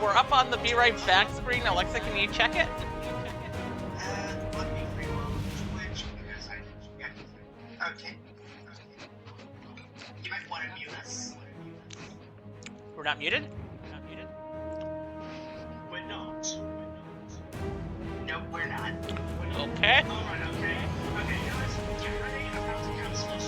we're up on the Be Right Back screen. Alexa, can you check it? Let me reload Twitch because I forgot. Okay. You might want to mute us. We're not muted? We're not. No, we're not. Okay. Alright, okay. Okay, guys, get ready. I'm about to cancel this.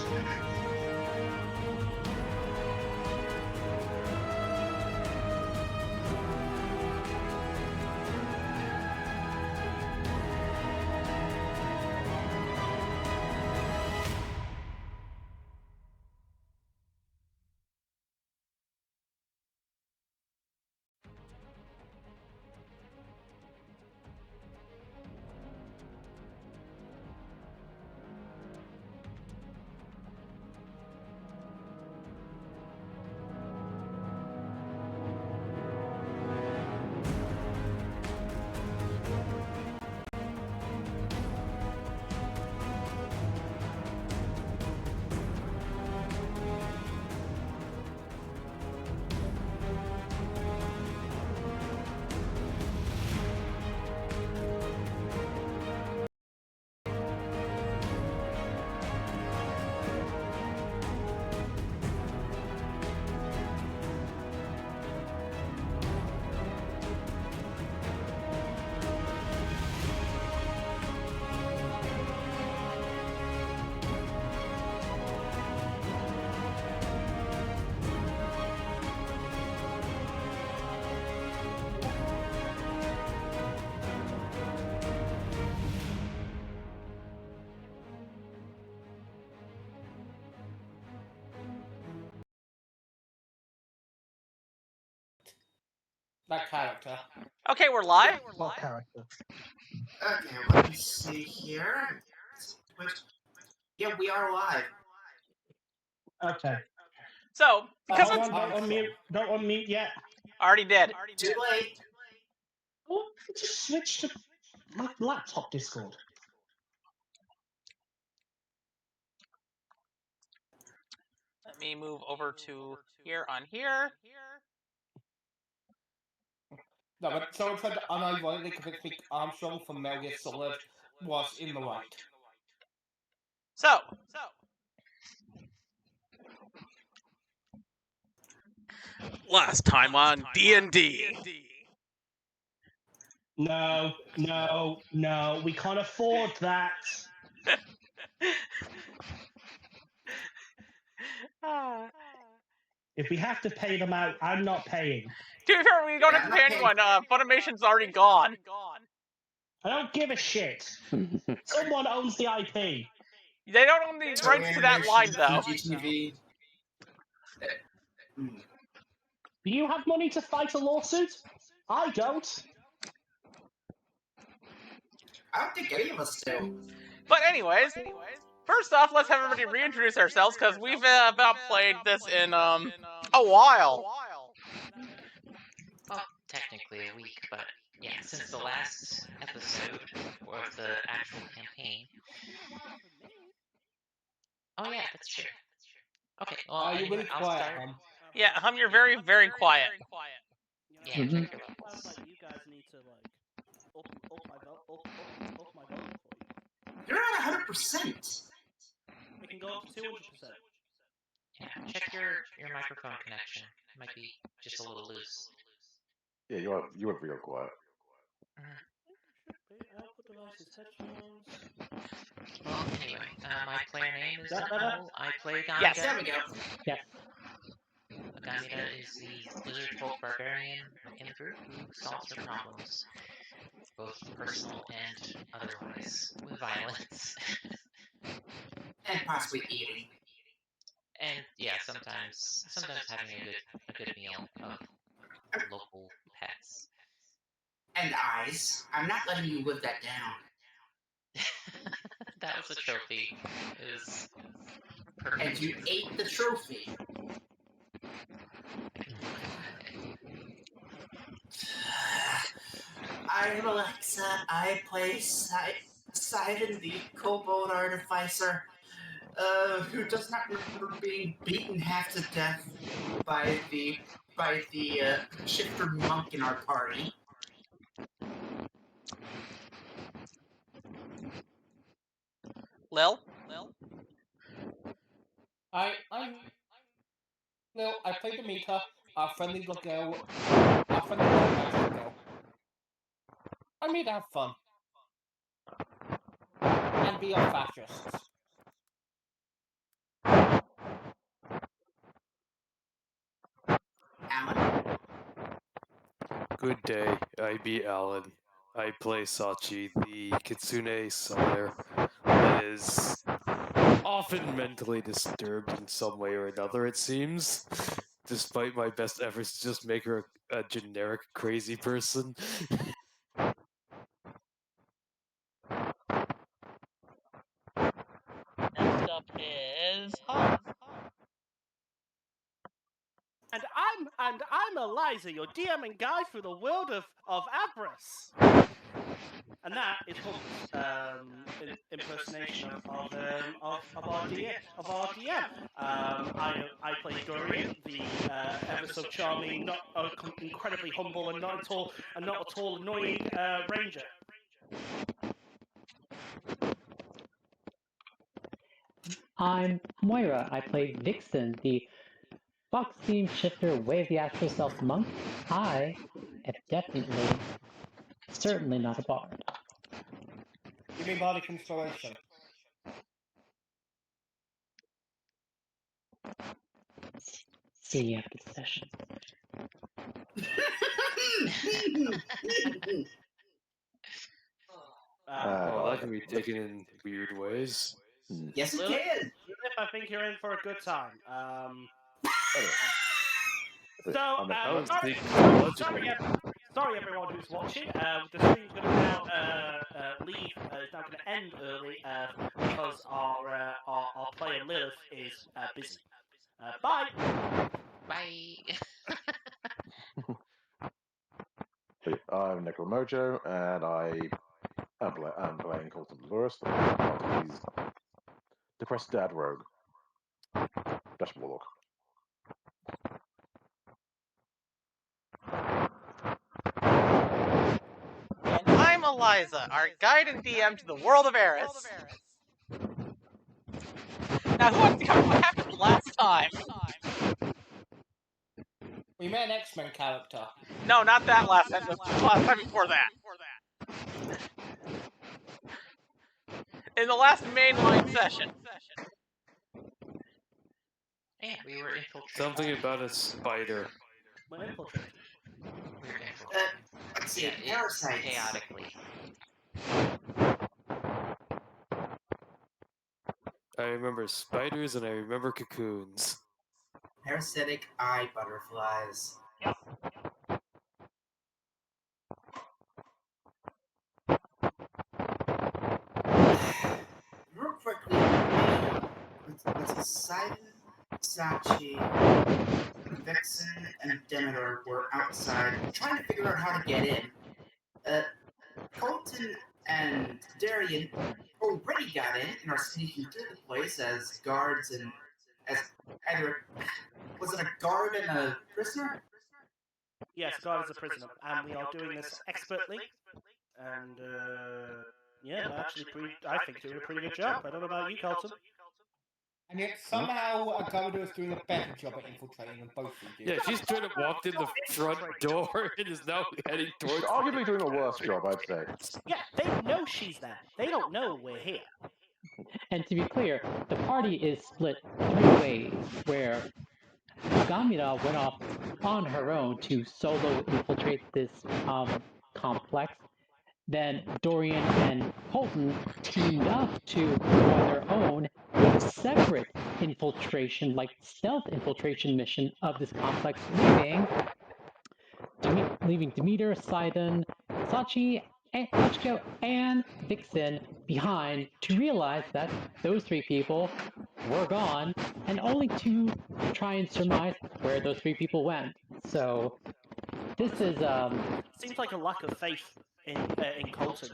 That character. Okay, we're live. What character? Okay, let me see here. Yeah, we are live. Okay. So, because Hold it's... on, don't unmute yet. Already did. Too late. Oh, just switch to my laptop Discord. Let me move over to here on here. No, but someone said unironically convinced Armstrong from Metal Gear Solid was in the right. So, last time on D&D. No, we can't afford that. If we have to pay them out, I'm not paying. To be fair, we don't have to pay anyone. Funimation's already gone. I don't give a shit. Someone owns the IP. They don't own the rights to that line, though. PGTV. Do you have money to fight a lawsuit? I don't. I don't think any of us do. But anyways, first off, let's have everybody reintroduce ourselves, because we've about played this in, a while. Well, technically a week, but yeah, since the last episode of the actual campaign. Oh yeah, that's true. Okay, well, You're anyway, really I'll quiet, start. Yeah, you're very, very quiet. Yeah, check your levels. You guys need to up my volume for you. You're at 100%. We can go up to 200%. Yeah, check your microphone connection. It might be just a little loose. Yeah, you went real quiet. Output devices, headphones. Well, anyway, my player name is Nicole. I play Gamida. Yes. There we go. Yeah. Gamida is the lizard folk barbarian in the group who solves her problems, both personal and otherwise, with violence. And possibly eating. And yeah, sometimes having a good meal of local pets. And eyes. I'm not letting you live that down. That was a trophy. It was perfect. And you ate the trophy. I'm Alexa. I play Sidon, the kobold artificer, who does not remember being beaten half to death by the by the shifter monk in our party. Lil? I'm Lil. I played Demeter, our friendly little girl, magical girl. I'm here to have fun and be a fascist. Alan? Good day, I be Alan. I play Sachi, the Kitsune summoner that is often mentally disturbed in some way or another, it seems, despite my best efforts to just make her a generic crazy person. Next up is Hum. And I'm Eliza, your DM and guide through the world of Aeraus. And that is Hump's impersonation of our DM. I play Dorian, the ever so charming, not incredibly humble, and not at all annoying ranger. I'm Moira. I play Vixen, the Fox Team Shifter Way of the Astral Self Monk. I am certainly not a bard. You mean bardic inspiration? See you after the session. Well, that can be taken in weird ways. Yes, it Lilith, can. I think you're in for a good time. Sorry everyone who's watching. The stream's going to now leave. It's now going to end early because our player Lilith is busy. Bye. Bye. I'm Necromojo, and I'm playing Colton Dolores, the party's depressed dad rogue. Dash Warlock. And I'm Eliza, our guide and DM to the world of Aeraus. Now, who wants to cover what happened last time? We met an X-Men character. No, not that last time. The last time before that. In the last mainline session. Yeah, we were infiltrated. Something about a spider. We're infiltrated. We were infiltrated. Let's see, Yeah, parasites. chaotically. I remember spiders and I remember cocoons. Parasitic eye butterflies. Real quickly, let's Poseidon, Sachi, Vixen, and Demeter were outside trying to figure out how to get in. Colton and Darian already got in and are sneaking through the place as guards and as either was it a guard and a prisoner? Yes, God is a prisoner, and we are doing this expertly. And yeah, I think doing a pretty good job. I don't know about you, Colton. And yet somehow Agama is doing a better job at infiltrating than both of you do. Yeah, she's trying to walk in the front door and is now heading towards. She's arguably doing a worse job, I'd say. Yeah, they know she's there. They don't know we're here. And to be clear, the party is split 3 ways, where Agamida went off on her own to solo infiltrate this complex. Then Dorian and Colton teamed up to go on their own with a separate infiltration, like stealth infiltration mission of this complex, leaving Demeter, Sidon, Sachi, Hachiko, and Vixen behind to realize that those 3 people were gone, and only to try and surmise where those 3 people went. So this is Seems like a lack of faith in Colton.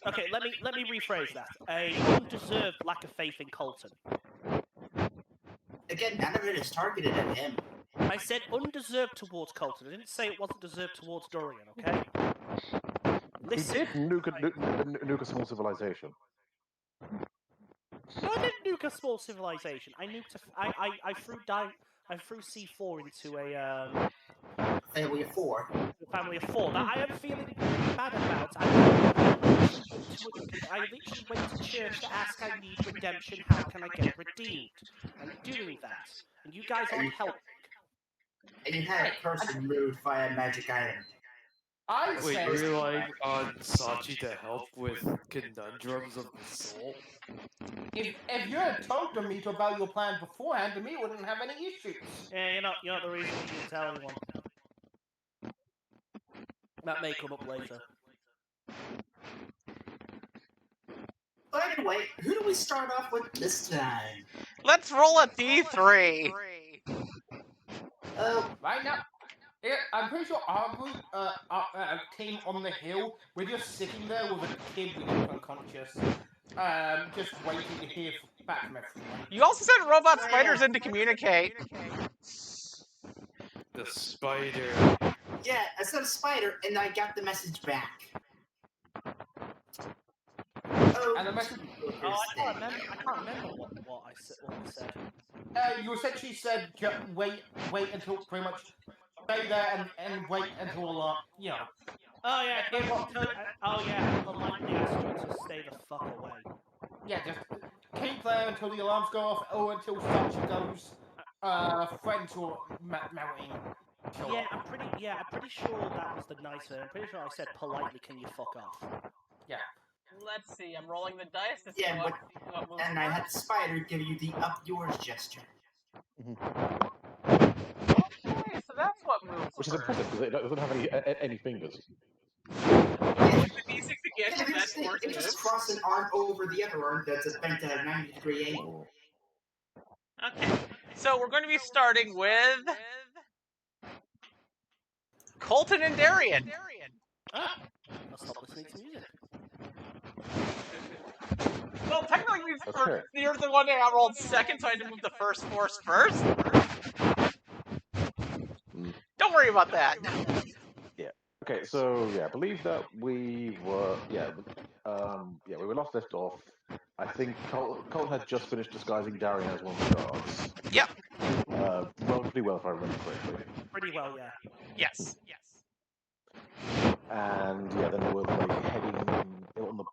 Okay, let me rephrase that. A undeserved lack of faith in Colton. again, none of it is targeted at him. I said undeserved towards Colton. I didn't say it wasn't deserved towards Dorian, okay? Listen. We did nuke a small civilization. No, I didn't nuke a small civilization. I nuked I threw C4 into a Family of 4. family of 4 that I am feeling bad about. I literally went to church to ask I need redemption. How can I get redeemed? I'm doing that, and you guys aren't helping. And you had a curse removed via magic item. Wait, you're relying on Sachi to help with conundrums of the soul? If you had talked to me about your plan beforehand, to me wouldn't have any issues. Yeah, you're not the reason you didn't tell anyone. That may come up later. But anyway, who do we start off with this time? Let's roll a D3. Right now, I'm pretty sure our group, team on the hill, we're just sitting there with a kid we got unconscious, just waiting to hear back from everyone. You also sent robot spiders in to communicate. The spider. Yeah, I sent a spider, and I got the message back. Oh, And the message. Oh, I can't remember what I said. You essentially said, wait until pretty much stay there and wait until you know. Oh yeah, I politely asked you to stay the fuck away. Yeah, just keep there until the alarms go off or until Sachi goes. Friends or mounting. Sure. Yeah, I'm pretty sure that was the nice way. I'm pretty sure I said politely, can you fuck off? Yeah. Let's see, I'm rolling the dice to see Yeah, what moves and I work. had the spider give you the up yours gesture. Okay, so that's what moves Which is work. impressive because it doesn't have any fingers. With the D6 again, Yeah, that's they worse just moves. cross an arm over the other arm that's bent at a 90-degree angle. Okay, so we're going to be starting with Colton and Darian. Ah, I'll stop listening to music. Well, technically, Okay. you're the one that got rolled second, so I had to move the first force first. Don't worry about that. Okay, so yeah, I believe that we were we were last left off. I think Colt had just finished disguising Darian as one of the guards. Yep. Relatively well, if I remember correctly. Pretty well, yeah. Yes. And yeah, then they were heading on the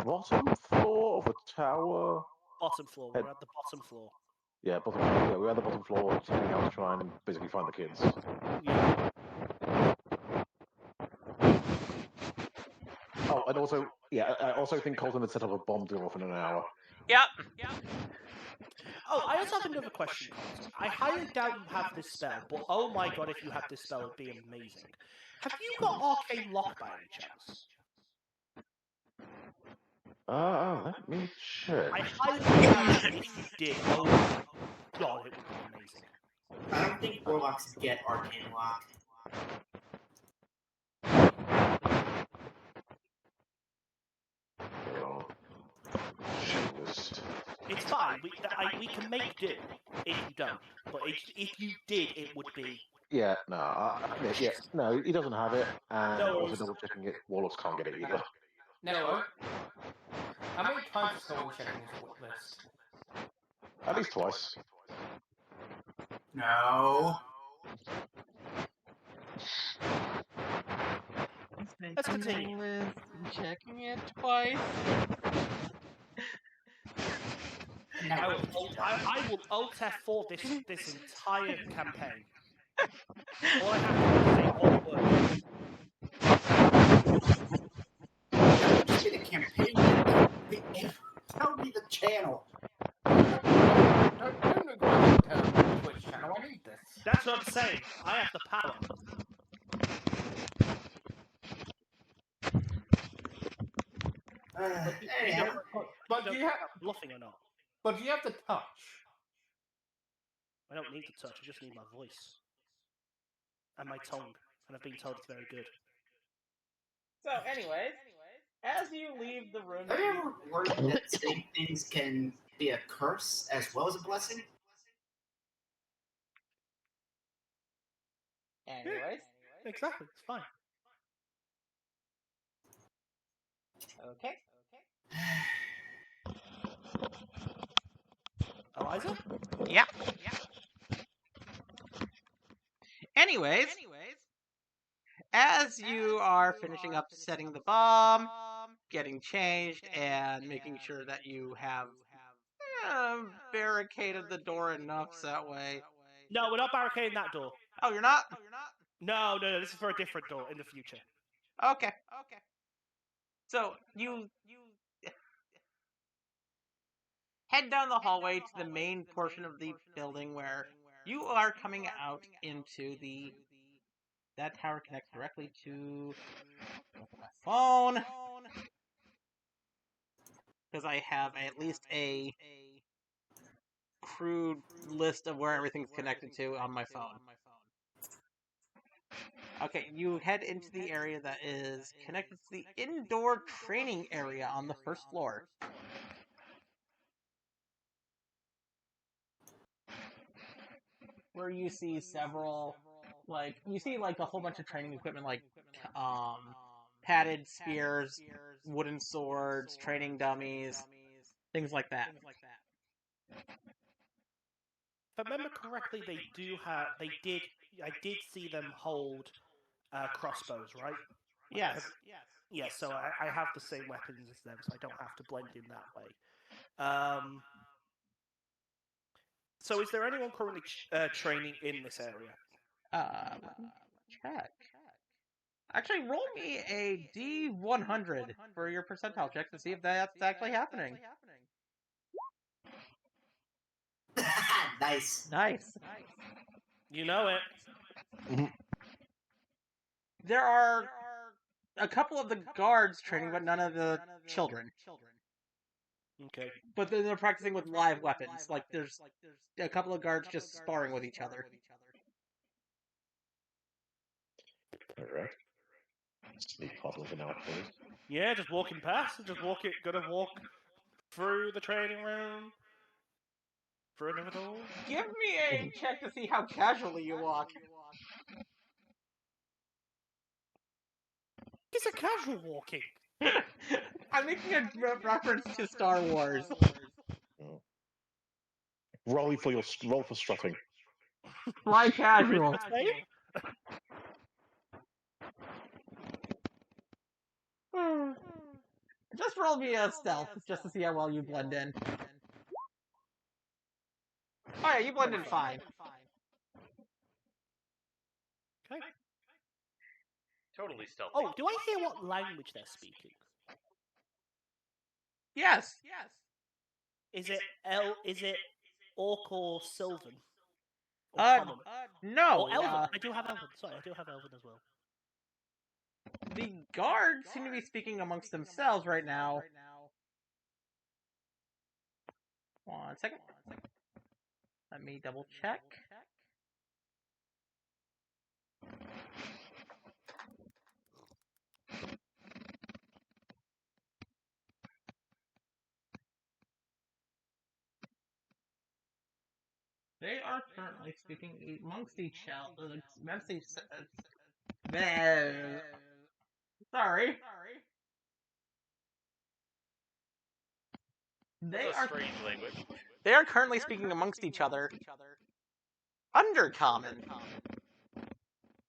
bottom floor of a tower. Bottom floor. We're at the bottom floor. Yeah, bottom floor. Yeah, we were at the bottom floor, heading out to try and basically find the kids. Yeah. Oh, and also, yeah, I also think Colton had set up a bomb to go off in an hour. Yep. Oh, I also have another question, Colton. I highly doubt you have this spell, but oh my god, if you had this spell, it'd be amazing. Have you got Arcane Lock by any chance? Let me check. I highly doubt if you did. Oh my god, it would be amazing. I don't think warlocks get arcane lock. Checklist. It's fine. We can make do if you don't. But if you did, it would be. Yeah, no, no, he doesn't have it, and No also worries. double checking it, Warlocks can't get it either. No. How many times is someone checking his list? At least twice. No. Let's continue. Checking it twice. I will Alt F4 this entire campaign. All I have to do is say one word. That would be the campaign. Tell me the channel. Don't agree to Twitch channel. I need this. That's what I'm saying. I have the power. Anyhow, But do you have? Bluffing or not? But do you have the touch? I don't need the touch. I just need my voice and my tongue, and I've been told it's very good. So, anyways, as you leave the room, have you ever worried that saying things can be a curse as well as a blessing? anyways. Exactly, it's fine. Okay. Eliza? Yeah. Anyways, as you are finishing up setting the bomb, getting changed, and making sure that you have barricaded the door enough so that way. No, we're not barricading that door. Oh, you're not? No, this is for a different door in the future. Okay. So you head down the hallway to the main portion of the building where you are coming out into that tower connects directly to my phone. Because I have at least a crude list of where everything's connected to on my phone. Okay, you head into the area that is connected to the indoor training area on the first floor. Where you see several, you see a whole bunch of training equipment like, padded spears, wooden swords, training dummies, things like that. If I remember correctly, they do have. I did see them hold crossbows, right? Yes. Yeah, so I have the same weapons as them, so I don't have to blend in that way. So is there anyone currently training in this area? Let me check. Actually, roll me a D100 for your percentile check to see if that's actually happening. Nice. You know it. There are a couple of the guards training, but none of the children. Okay. But then they're practicing with live weapons. There's a couple of guards just sparring with each other. Alright. Sneak past looking out first. Yeah, just walking past. Gonna walk through the training room. Through another door. Give me a check to see how casually you walk. It's a casual walking. I'm making a reference to Star Wars. Roll for strutting. Fly casual. Just roll me a stealth, just to see how well you blend in. Oh yeah, you blend in fine. Okay. Totally stealthy. Oh, do I hear what language they're speaking? Yes. Is it Orc or Sylvan? Or Common? No. Or Elven. I do have Elven. Sorry, I do have Elven as well. The guards seem to be speaking amongst themselves right now. 1 second. Let me double check. They are currently speaking amongst each other. Sorry. That's a strange language. They are currently speaking amongst each other. Undercommon.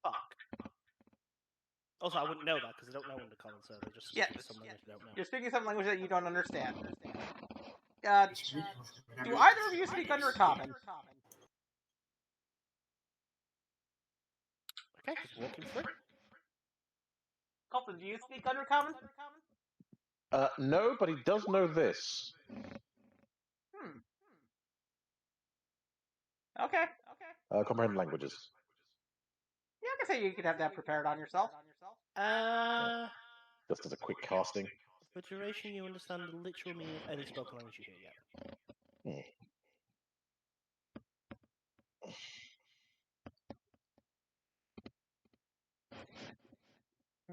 Fuck. Also, I wouldn't know that because I don't know Undercommon, so they're just Yeah. speaking some language I don't know. You're speaking some language that you don't understand. Do either of you speak Undercommon? Okay, just walking through. Colton, do you speak Undercommon? No, but he does know this. Okay. Comprehend languages. Yeah, I can say you could have that prepared on yourself. Just as a quick casting. For duration, you understand the literal meaning of any spoken language you hear, yeah.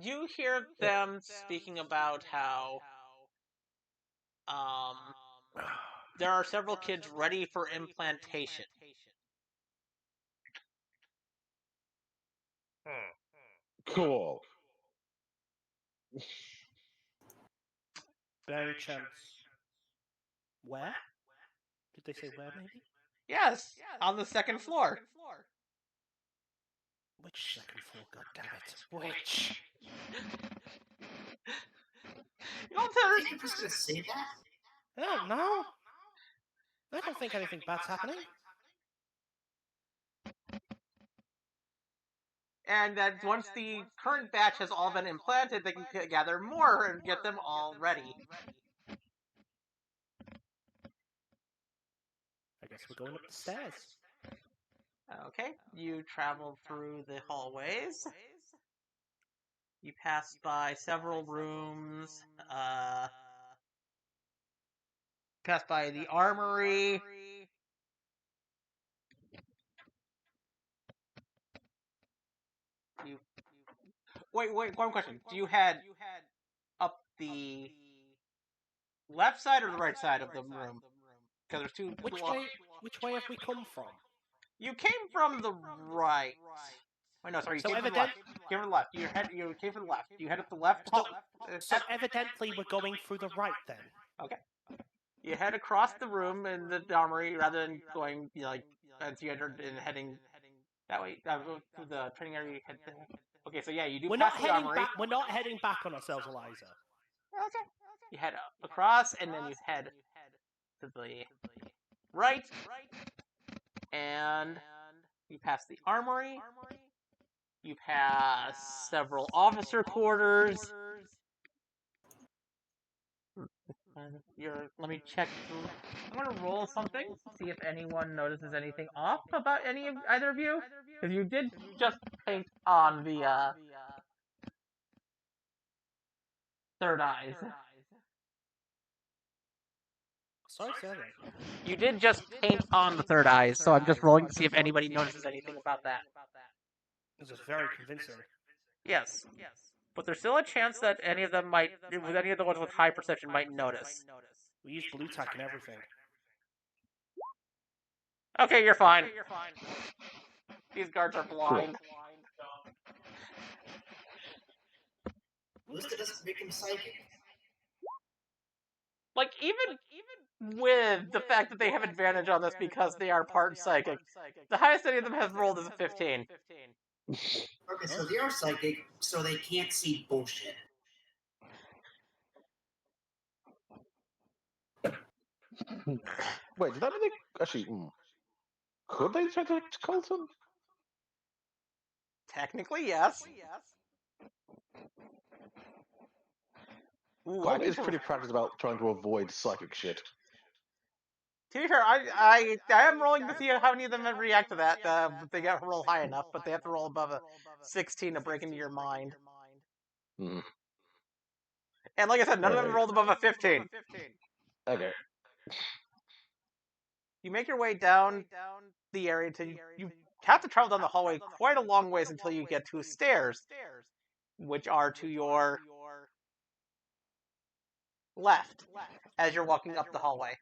You hear them speaking about how there are several kids ready for implantation. Cool. By any chance, where? Did they say where, maybe? Yes, on the second floor. Which second floor, goddammit? Which? You don't I tell think you're just gonna say that. I don't know. I don't think anything bad's happening. And that once the current batch has all been implanted, they can gather more and get them all ready. I guess we're going up the stairs. Okay, you travel through the hallways. You pass by several rooms. Pass by the armory. You wait. One question: do you head up the left side or the right side of the room? Because there's two. Which way have we come from? You came from the right. Wait, no, sorry. You So came from the left. You came from the left. You came from the left. You head up the left. So evidently we're going through the right then. Okay. You head across the room in the armory rather than going like as you entered and heading that way. Through the training area. Okay, so yeah, you do We're pass not the heading armory. back. We're not heading back on ourselves, Eliza. Okay. You head across and then you head to the right, and you pass the armory. You pass several officer quarters. Let me check through. I'm gonna roll something, see if anyone notices anything off about either of you. Because you did just paint on the third eyes. Sorry, say again. You did just paint on the third eyes, so I'm just rolling to see if anybody notices anything about that. This is very convincing. Yes. But there's still a chance that any of them might, with any of the ones with high perception, might notice. We use blue tack and everything. Okay, you're fine. These guards are blind. At least it doesn't make him psychic. Like, even with the fact that they have advantage on this because they are part psychic, the highest any of them has rolled is a 15. Okay, so they are psychic, so they can't see bullshit. Wait, did that mean they actually? Could they detect Colton? Technically, yes. Ooh, Colton is pretty practiced about trying to avoid psychic shit. To be fair, I am rolling to see how many of them react to that. If they get to roll high enough, but they have to roll above a 16 to break into your mind. Mm. And like I said, none of them Right. rolled above a 15. Okay. You make your way down the area to you have to travel down the hallway quite a long ways until you get to stairs, which are to your left as you're walking up the hallway.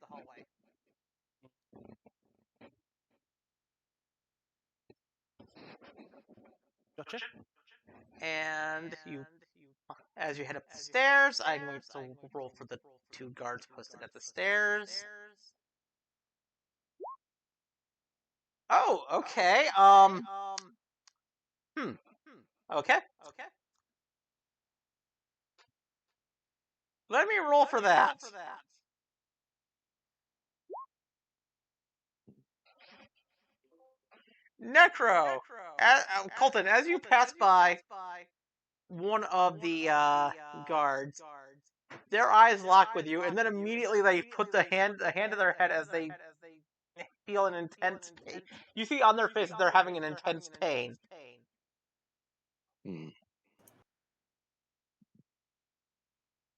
Gotcha. And as you head up the stairs, I'm going to roll for the two guards posted at the stairs. Oh, okay. Okay. Let me roll for that. Necro. Colton, as you pass by one of the guards, their eyes lock with you, and then immediately they put the hand to their head as they feel an intense pain. You see on their faces they're having an intense pain.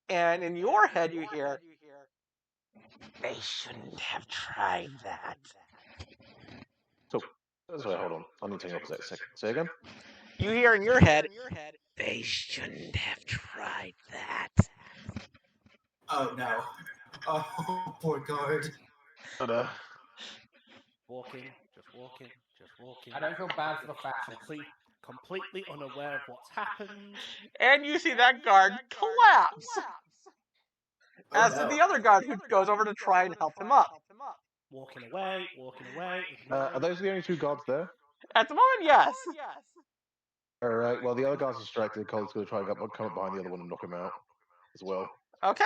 And in your head you hear, they shouldn't have tried that. So, sorry, hold on. I need to hang up a second. Say again? You hear in your head, they shouldn't have tried that. Oh no. Oh, poor guard. But, Walking, just walking. I don't feel bad for the faction. completely unaware of what's happened. And you see that guard collapse. As no. the other guard who goes over to try and help him up. Walking away. Are those the only two guards there? At the moment, yes. All right. Well, the other guard's distracted. Cole's going to try and come up behind the other one and knock him out as well. Okay.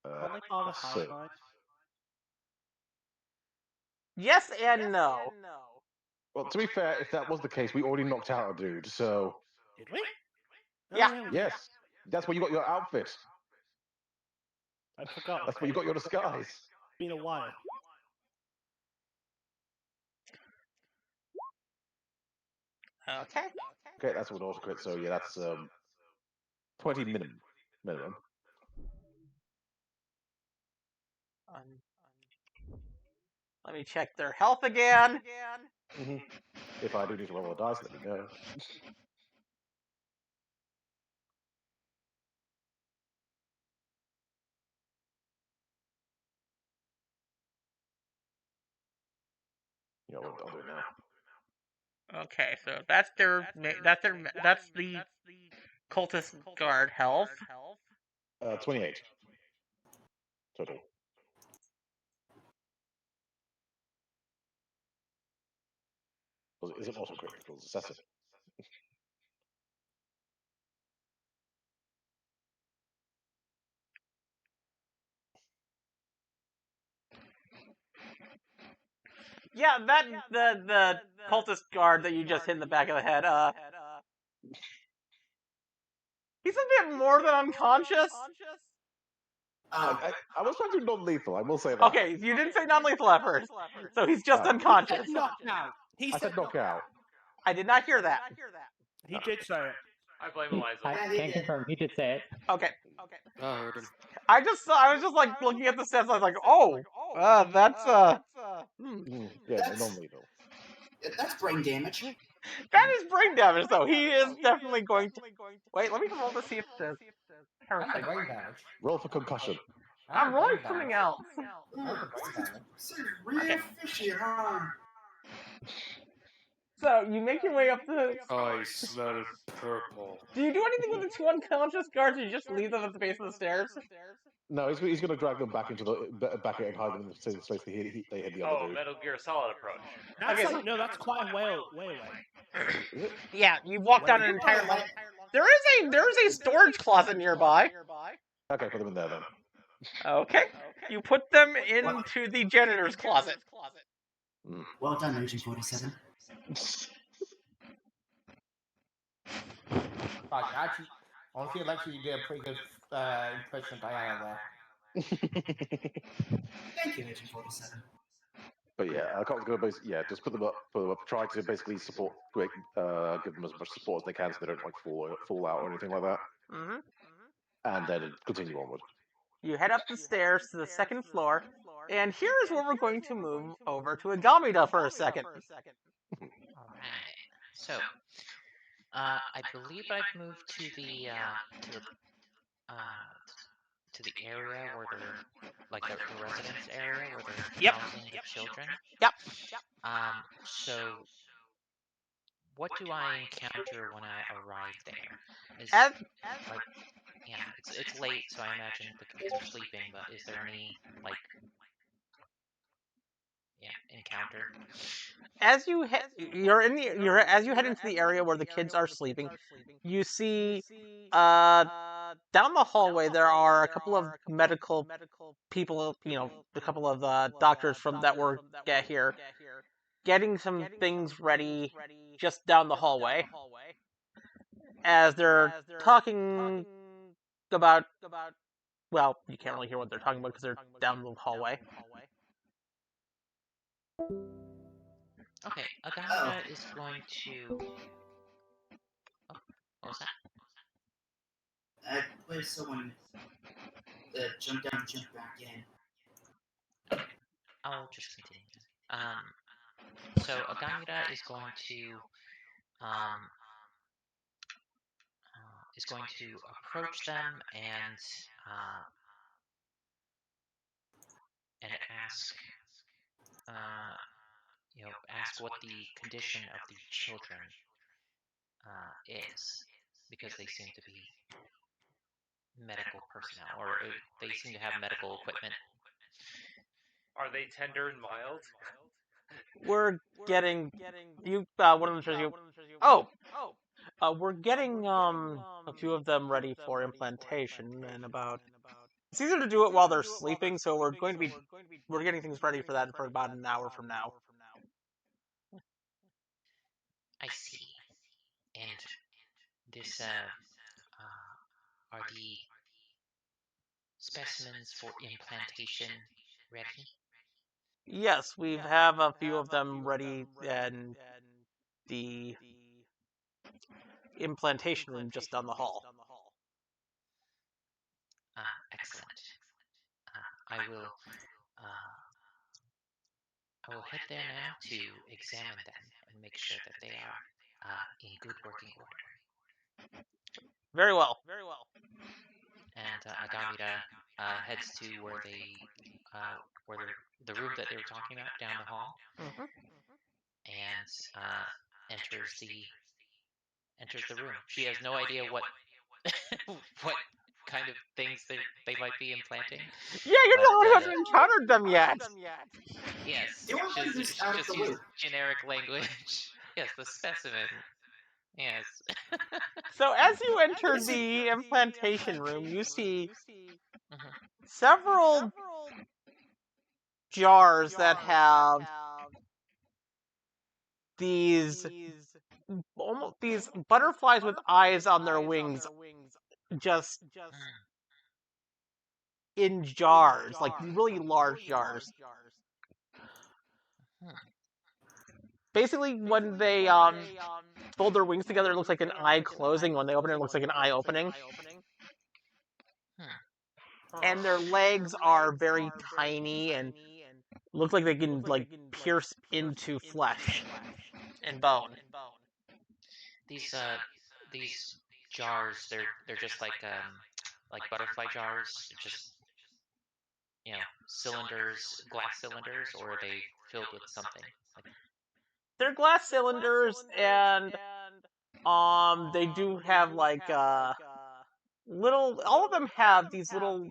Will they bother So, high five? Yes and no. well, to be fair, if that was the case, we already knocked out a dude. So, Did we? Yeah. we did. yes, that's where you got your outfit. I forgot. That's where you got your disguise. It's been a while. Okay. Okay, that's what auto crit. So yeah, that's 20 minimum. Let me check their health again. If I do need to roll a dice, let me know. You know what? I'll do it now. Okay, so that's the cultist guard health. 28 total. Is it auto crit? It's assassin. Yeah, the cultist guard that you just hit in the back of the head. He's a bit more than unconscious. Oh, I was trying to do non-lethal. I will say that. Okay, you didn't say non-lethal at first, so he's just unconscious. Knocked out. He I said knockout. I did not hear that. He did say it. I blame Eliza. I can confirm he did say it. Okay. I heard him. I was just like looking at the stats. I was like, oh, that's Yeah, non-lethal. that's brain damage. that is brain damage though. He is definitely going to. Wait, let me roll to see if it says And the parasite. brain damage. Roll for concussion. I'm rolling something else. Seems real fishy, huh? So you make your way up to. I smell purple. Do you do anything with the two unconscious guards, or you just leave them at the base of the stairs? No, he's going to drag them back into the back and hide them in the same space they hit the other dude. Metal Gear Solid approach. That's Okay, like, no, that's quite a way away. Is it? Yeah, you walk down an entire line. There is a storage closet nearby. Okay, put them in there then. Okay, you put them into the janitor's closet. Well done, Agent 47. Actually, honestly, Alexa, you did a pretty good impression of Diana there. Thank you, Agent 47. But yeah, I can't go just put them up. Try to basically support, give them as much support as they can, so they don't like fall out or anything like that. And then continue onward. You head up the stairs to the second floor, and here is where we're going to move over to Agamida for a second. Alright. So, I believe I've moved to the area where they're like the residence area where they're housing the children. Yep. So what do I encounter when I arrive there? As It's late, so I imagine the kids are sleeping. But is there any encounter? as you head into the area where the kids are sleeping, you see down the hallway there are a couple of medical people, a couple of doctors from that work here, getting some things ready just down the hallway. As they're talking about, well, you can't really hear what they're talking about because they're down the hallway. Okay, Agamida is going to. Oh, what was that? I believe someone jumped down and jumped back in. I'll just continue. So Agamida is going to approach them and ask, ask what the condition of the children is, because they seem to be medical personnel, or they seem to have medical equipment. Are they tender and mild? We're getting you. One of them says you. Oh, we're getting a few of them ready for implantation in about. It's easier to do it while they're sleeping, so we're getting things ready for that for about an hour from now. I see. And this are the specimens for implantation ready? Yes, we have a few of them ready in the implantation room just down the hall. Excellent. I will head there now to examine them and make sure that they are in good working order. Very well. And Agamida heads to where the room that they were talking about down the hall, and enters the room. She has no idea what what kind of things they might be implanting. Yeah, you're the one who hasn't encountered them yet. Yes, They were she just out of just the used loop. generic language. Yes, the specimen. Yes. So as you enter the implantation room, you see Mhm. several jars that have these butterflies with eyes on their wings, just in jars, like really large jars. Basically, when they fold their wings together, it looks like an eye closing. When they open it, it looks like an eye opening. And their legs are very tiny and look like they can pierce into flesh and bone. These jars, they're just like butterfly jars. They're just cylinders, glass cylinders, or are they filled with something? They're glass cylinders, and they do have little. All of them have these little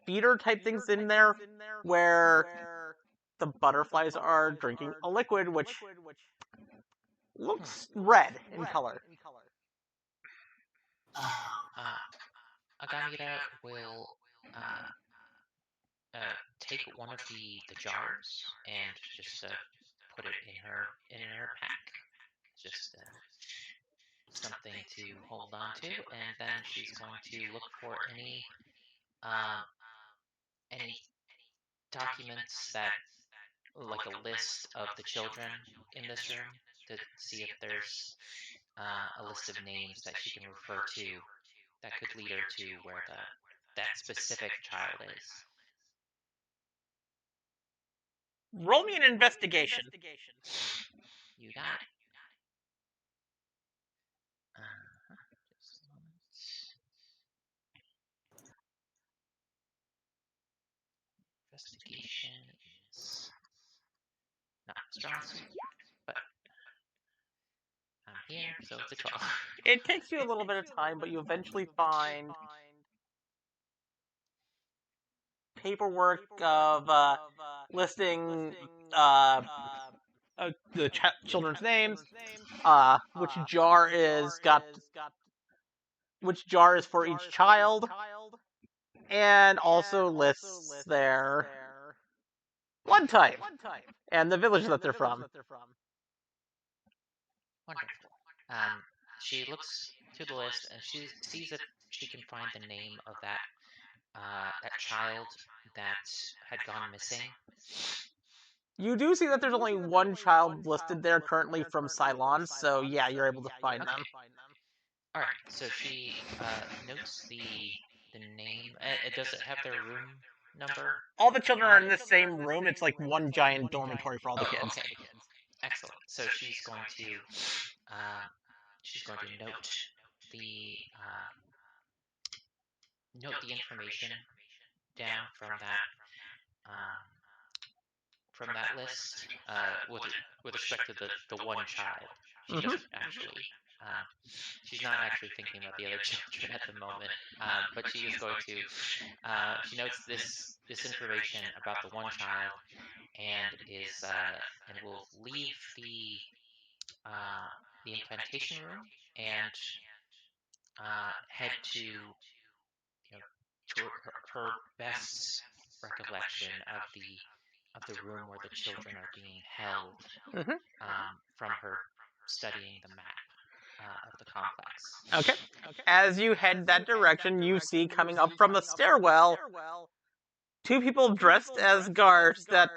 feeder type things in there, where the butterflies are drinking a liquid which looks red in color. Agamida will take one of the jars and just put it in her pack. Just something to hold on to, and then she's going to look for any documents that, like a list of the children in this room, to see if there's a list of names that she can refer to that could lead her to where that specific child is. Roll me an investigation. You got it. Just a moment. Investigation is not a strong suit, but I'm here, so it's a 12. It takes you a little bit of time, but you eventually find paperwork of listing the children's names, which jar is for each child, and also lists their blood type and the village that they're from. Wonderful. She looks to the list and she sees if she can find the name of that child that had gone missing. You do see that there's only one child listed there currently from Cylon, so yeah, you're able to find them. All right, so she notes the name. Does it have their room number? All the children are in the same room. It's like one giant dormitory for all the kids. Okay. Excellent. So she's going to note the information down from from that list with respect to the one child. She Mhm. doesn't actually. She's not actually thinking about the other children at the moment, but she is going to. She notes this information about the one child, and will leave the implantation room and head to her best recollection of the room where the children are being held, Mhm. from her studying the map of the complex. Okay. As you head that direction, you see coming up from the stairwell 2 people dressed as guards that,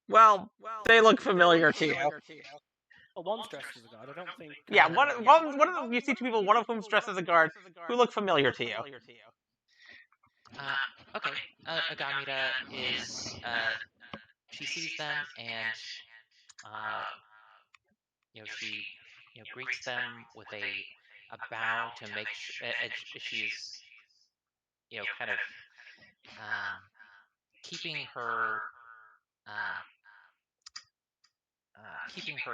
well, they look familiar to you. Oh, one's dressed as a guard. I don't think. Yeah, one of you see 2 people, one of whom's dressed as a guard, who look familiar to you. Okay. Agamida is she sees them, and she greets them with a bow to make sure she's kind of keeping her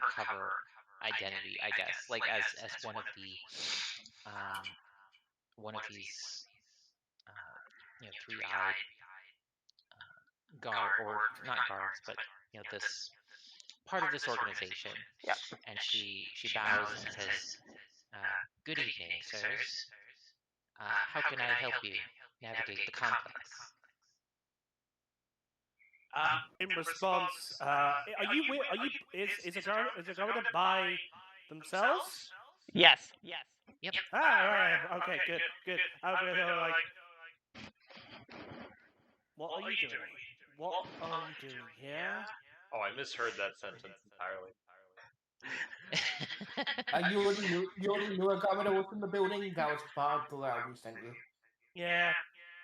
cover identity, I guess, like as one of the one of these three-eyed guard, or not guards, but this part of this organization. Yep. And she bows and says, "Good evening, sirs. How can I help you navigate the complex?" In response, are you? Is a governor by themselves? Yes. Yep. Right. Okay. Good. I'll be like, what are you doing? What are you doing here? Oh, I misheard that sentence entirely. You already knew Agamida was in the building. That was part of the loudness, thank you. Yeah,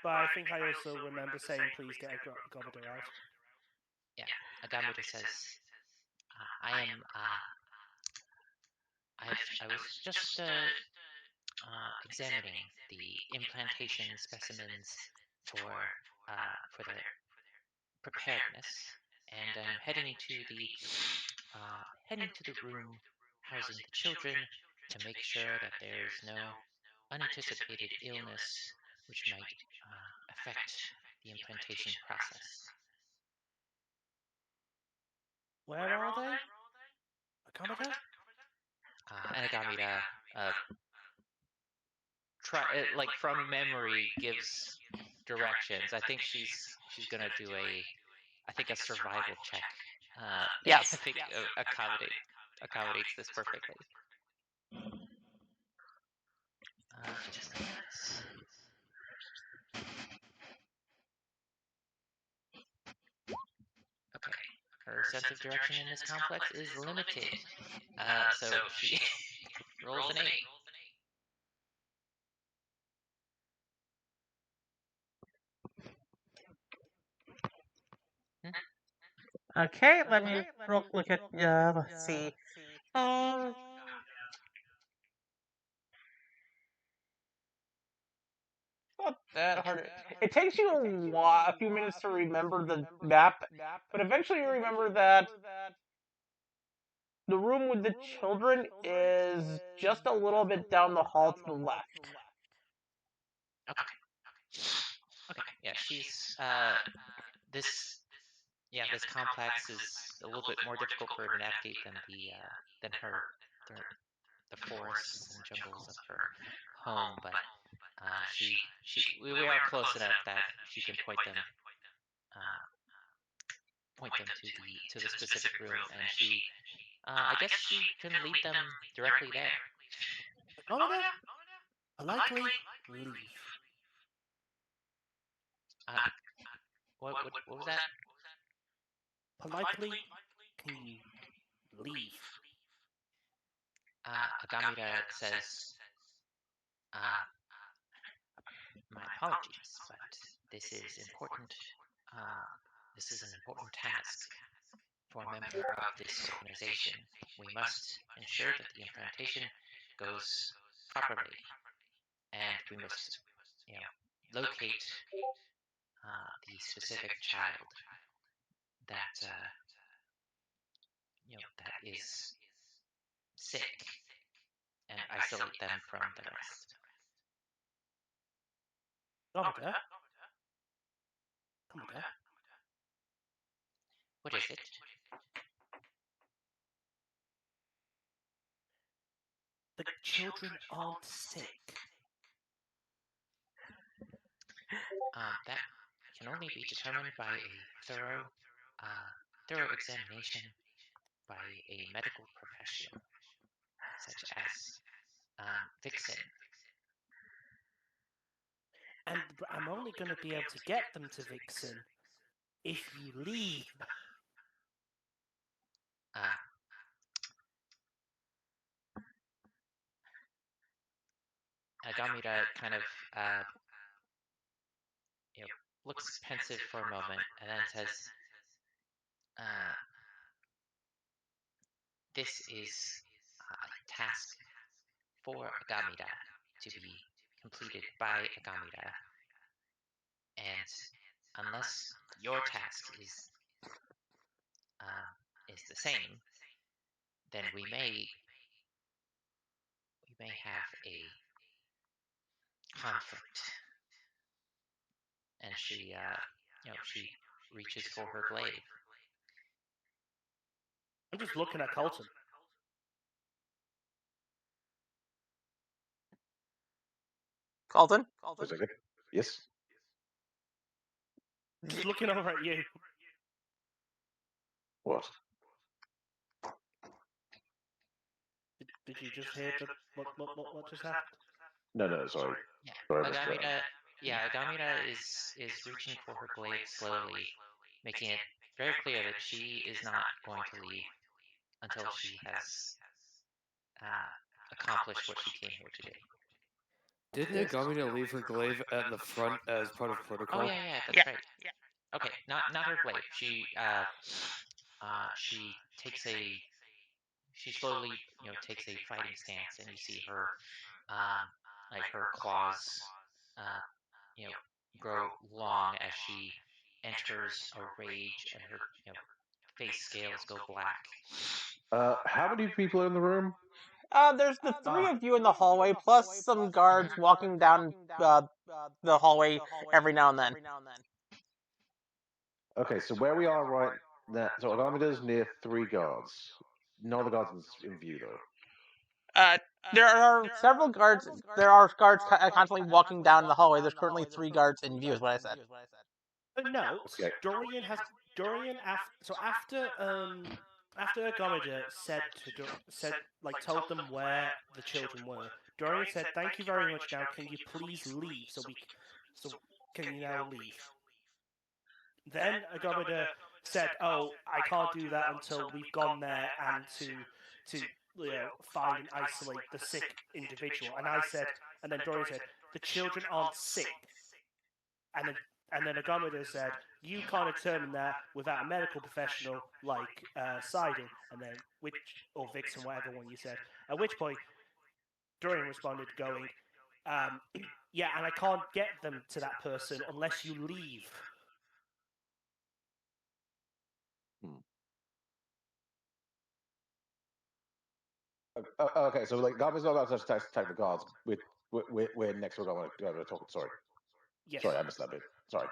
but I think I also remember saying, "Please get a governor out." Yeah. Agamida says, "I am. I was just examining the implantation specimens for their preparedness, and I'm heading to the room housing the children to make sure that there's no unanticipated illness which might affect the implantation process." Where are they? Agamida? And Agamida, like from memory, gives directions. I think she's gonna do a survival check. Yes. I think accommodates this perfectly. Just a minute. Okay. Her sense of direction in this complex is limited. So she rolls an 8. Okay, let me look at, let's see. Not that hard. It takes you a few minutes to remember the map, but eventually you remember that the room with the children is just a little bit down the hall to the left. Okay. Yeah, she's this complex is a little bit more difficult for her to navigate than the forests and jungles of her home, but we are close enough that she can point them to the specific room, and she I guess she can lead them directly there. Agamida? Politely leave. What was that? Politely, can you leave? Agamida says, "My apologies, but this is important. This is an important task for a member of this organization. We must ensure that the implantation goes properly, and we must, locate the specific child is sick and isolate them from the rest. Agamida? Agamida? What is it? The children aren't sick. That can only be determined by a thorough examination by a medical professional, such as Vixen. And I'm only going to be able to get them to Vixen if you leave. Agamida kind of looks pensive for a moment and then says, "This is a task for Agamida to be completed by Agamida, and unless your task is the same, then we may have a conflict." And she she reaches for her glaive. I'm just looking at Colton. Colton? A second. Yes. Just looking over at you. What? Did you just hear what just happened? No, sorry. Yeah, Sorry, I missed that. Agamida is reaching for her glaive slowly, making it very clear that she is not going to leave until she has accomplished what she came here to do. Didn't Agamida leave her glaive at the front as part of protocol? Oh yeah, that's right. Okay, not her glaive. She she slowly takes a fighting stance, and you see her like her claws grow long as she enters a rage, and her face scales go black. How many people are in the room? There's the three of you in the hallway, plus some guards walking down the hallway every now and then. Okay, so where we are right now, so Agamida's near 3 guards. None of the guards in view, though. There are several guards. There are guards constantly walking down the hallway. There's currently 3 guards in view, is what I said. No, Okay. Dorian after Agamida told them where the children were. Dorian said, "Thank you very much. Now, can you please leave? So can you now leave?" Then Agamida said, "Oh, I can't do that until we've gone there and to find and isolate the sick individual." And then Dorian said, "The children aren't sick." And then Agamida said, "You can't determine that without a medical professional like Sidon." And then or Vixen, whatever one you said. At which point, Dorian responded, going, "Yeah, and I can't get them to that person unless you leave." Okay, so like Gamida's not going to attack the guards. We're next to going to talk. Sorry. Yes. Sorry, I missed that bit. Sorry.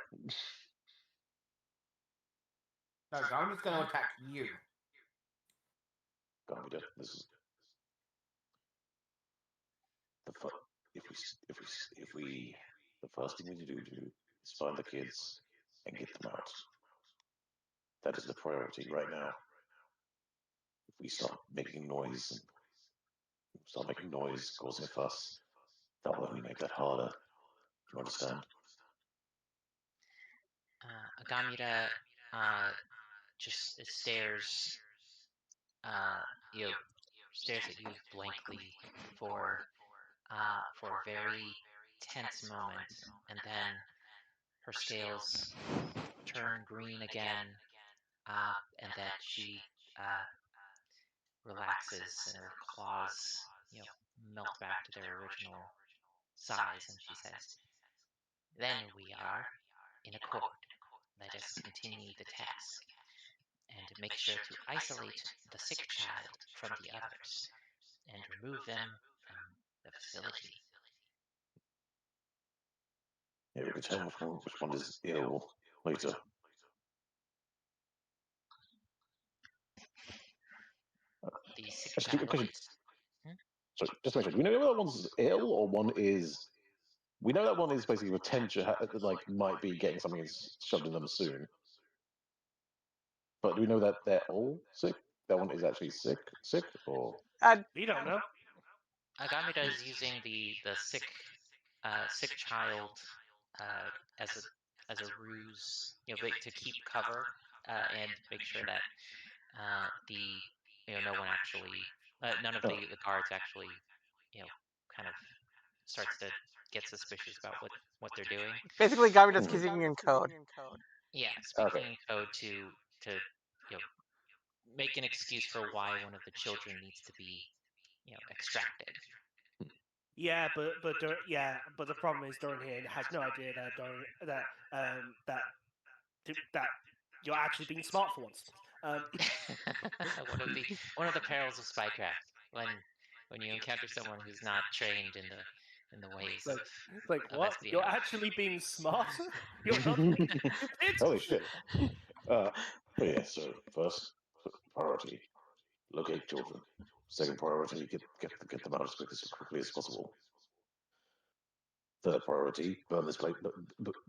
No, I'm just going to attack you. Gamida, this is the first thing we need to do is find the kids and get them out. That is the priority right now. If we start making noise, causing a fuss, that will only make that harder. You understand? Agamida just stares stares at you blankly for a very tense moment, and then her scales turn green again, and that she relaxes, and her claws melt back to their original size, and she says, "Then we are in accord. Let us continue the task, and make sure to isolate the sick child from the others and remove them from the facility. Yeah, we can tell which one is ill later. The sick Actually, child. question. Sorry, just to make sure. Do we know that one's ill or one is? We know that one is basically potential, like might be getting something shoved in them soon. But do we know that they're all sick? That one is actually sick, or? We don't know. Agamida is using the sick child as a ruse, to keep cover and make sure that no one actually, none of the guards actually, kind of starts to get suspicious about what they're doing. Basically, Gamida's speaking in code. Yeah, speaking in code to make an excuse for why one of the children needs to be extracted. Yeah, but the problem is Doran here has no idea that that you're actually being smart for once. one of the perils of spycraft when you encounter someone who's not trained in the ways of what? espionage. You're actually being smarter? You're not being stupid? Holy shit! Yeah. So first priority, locate children. Second priority, get them out as quickly as possible. Third priority, burn this place,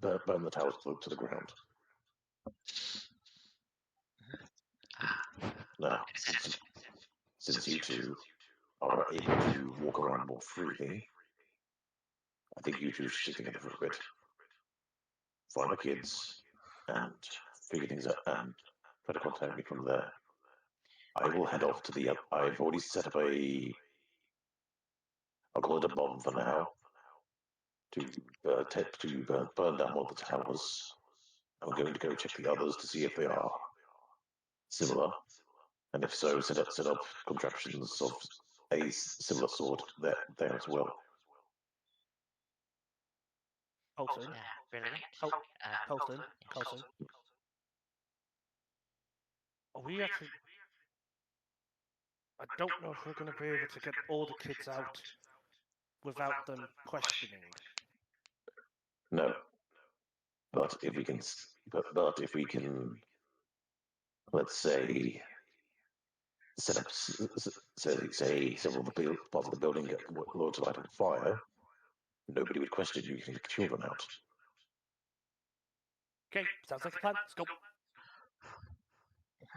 burn the towers to the ground. Now, since you two are able to walk around more freely, I think you two should think of it for a bit. Find the kids and figure things out and try to contact me from there. I will head off to the. I've already set up I'll call it a bomb for now. To burn down one of the towers. I'm going to go check the others to see if they are similar, and if so, set up contraptions of a similar sort there as well. Colton. Brilliant. Colton. Are we actually? I don't know if we're going to be able to get all the kids out without them questioning. No, but if we can, let's say, set up, say several of the parts of the building get loads of light on fire, nobody would question you getting the children out. Okay, sounds like a plan. Let's go.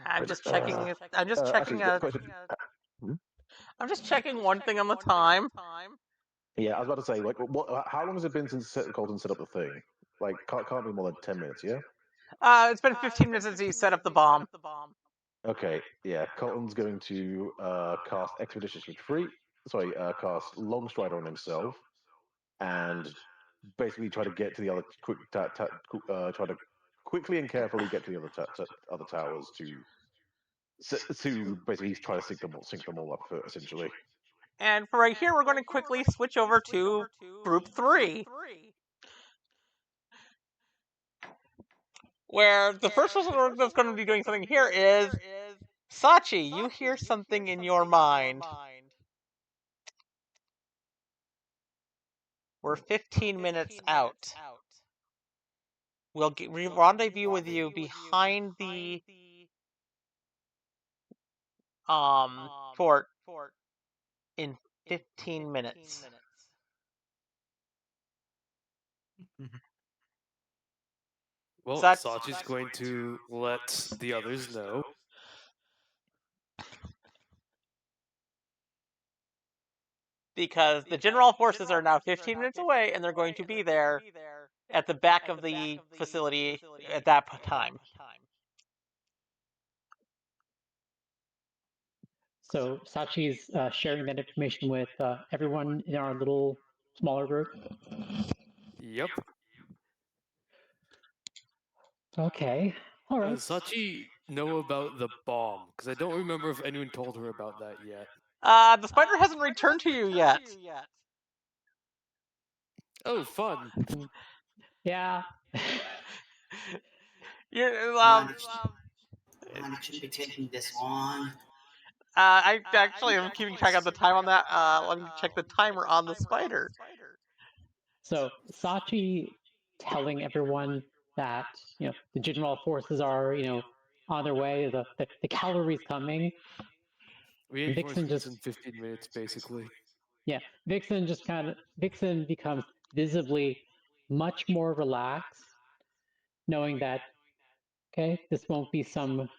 I'm just checking. I'm just checking. I'm just checking one thing on the time. Yeah, I was about to say, like, how long has it been since Colton set up the thing? Like, can't be more than 10 minutes, yeah? It's been 15 minutes since he set up the bomb. Okay, yeah. Colton's going to cast Expeditious Retreat. Sorry, cast Long Strider on himself, and basically try to get to the other try to quickly and carefully get to the other towers to basically try to sync them all up, essentially. And for right here, we're going to quickly switch over to Group 3. Where the first person that's going to be doing something here is Sachi. You hear something in your mind. We're 15 minutes out. We'll rendezvous with you behind the fort in 15 minutes. Well, Sachi's going to let the others know. Because the general forces are now 15 minutes away, and they're going to be there at the back of the facility at that time. So Sachi's sharing that information with everyone in our little smaller group. Yep. Okay. All right. Does Sachi know about the bomb? Because I don't remember if anyone told her about that yet. The spider hasn't returned to you yet. Oh, fun. Yeah. You're, shouldn't be taking this long. I actually am keeping track of the time on that. Let me check the timer on the spider. So Sachi telling everyone that the general forces are on their way. The cavalry's coming. Reinforcements in 15 minutes, basically. Yeah, Vixen becomes visibly much more relaxed, knowing that this won't be some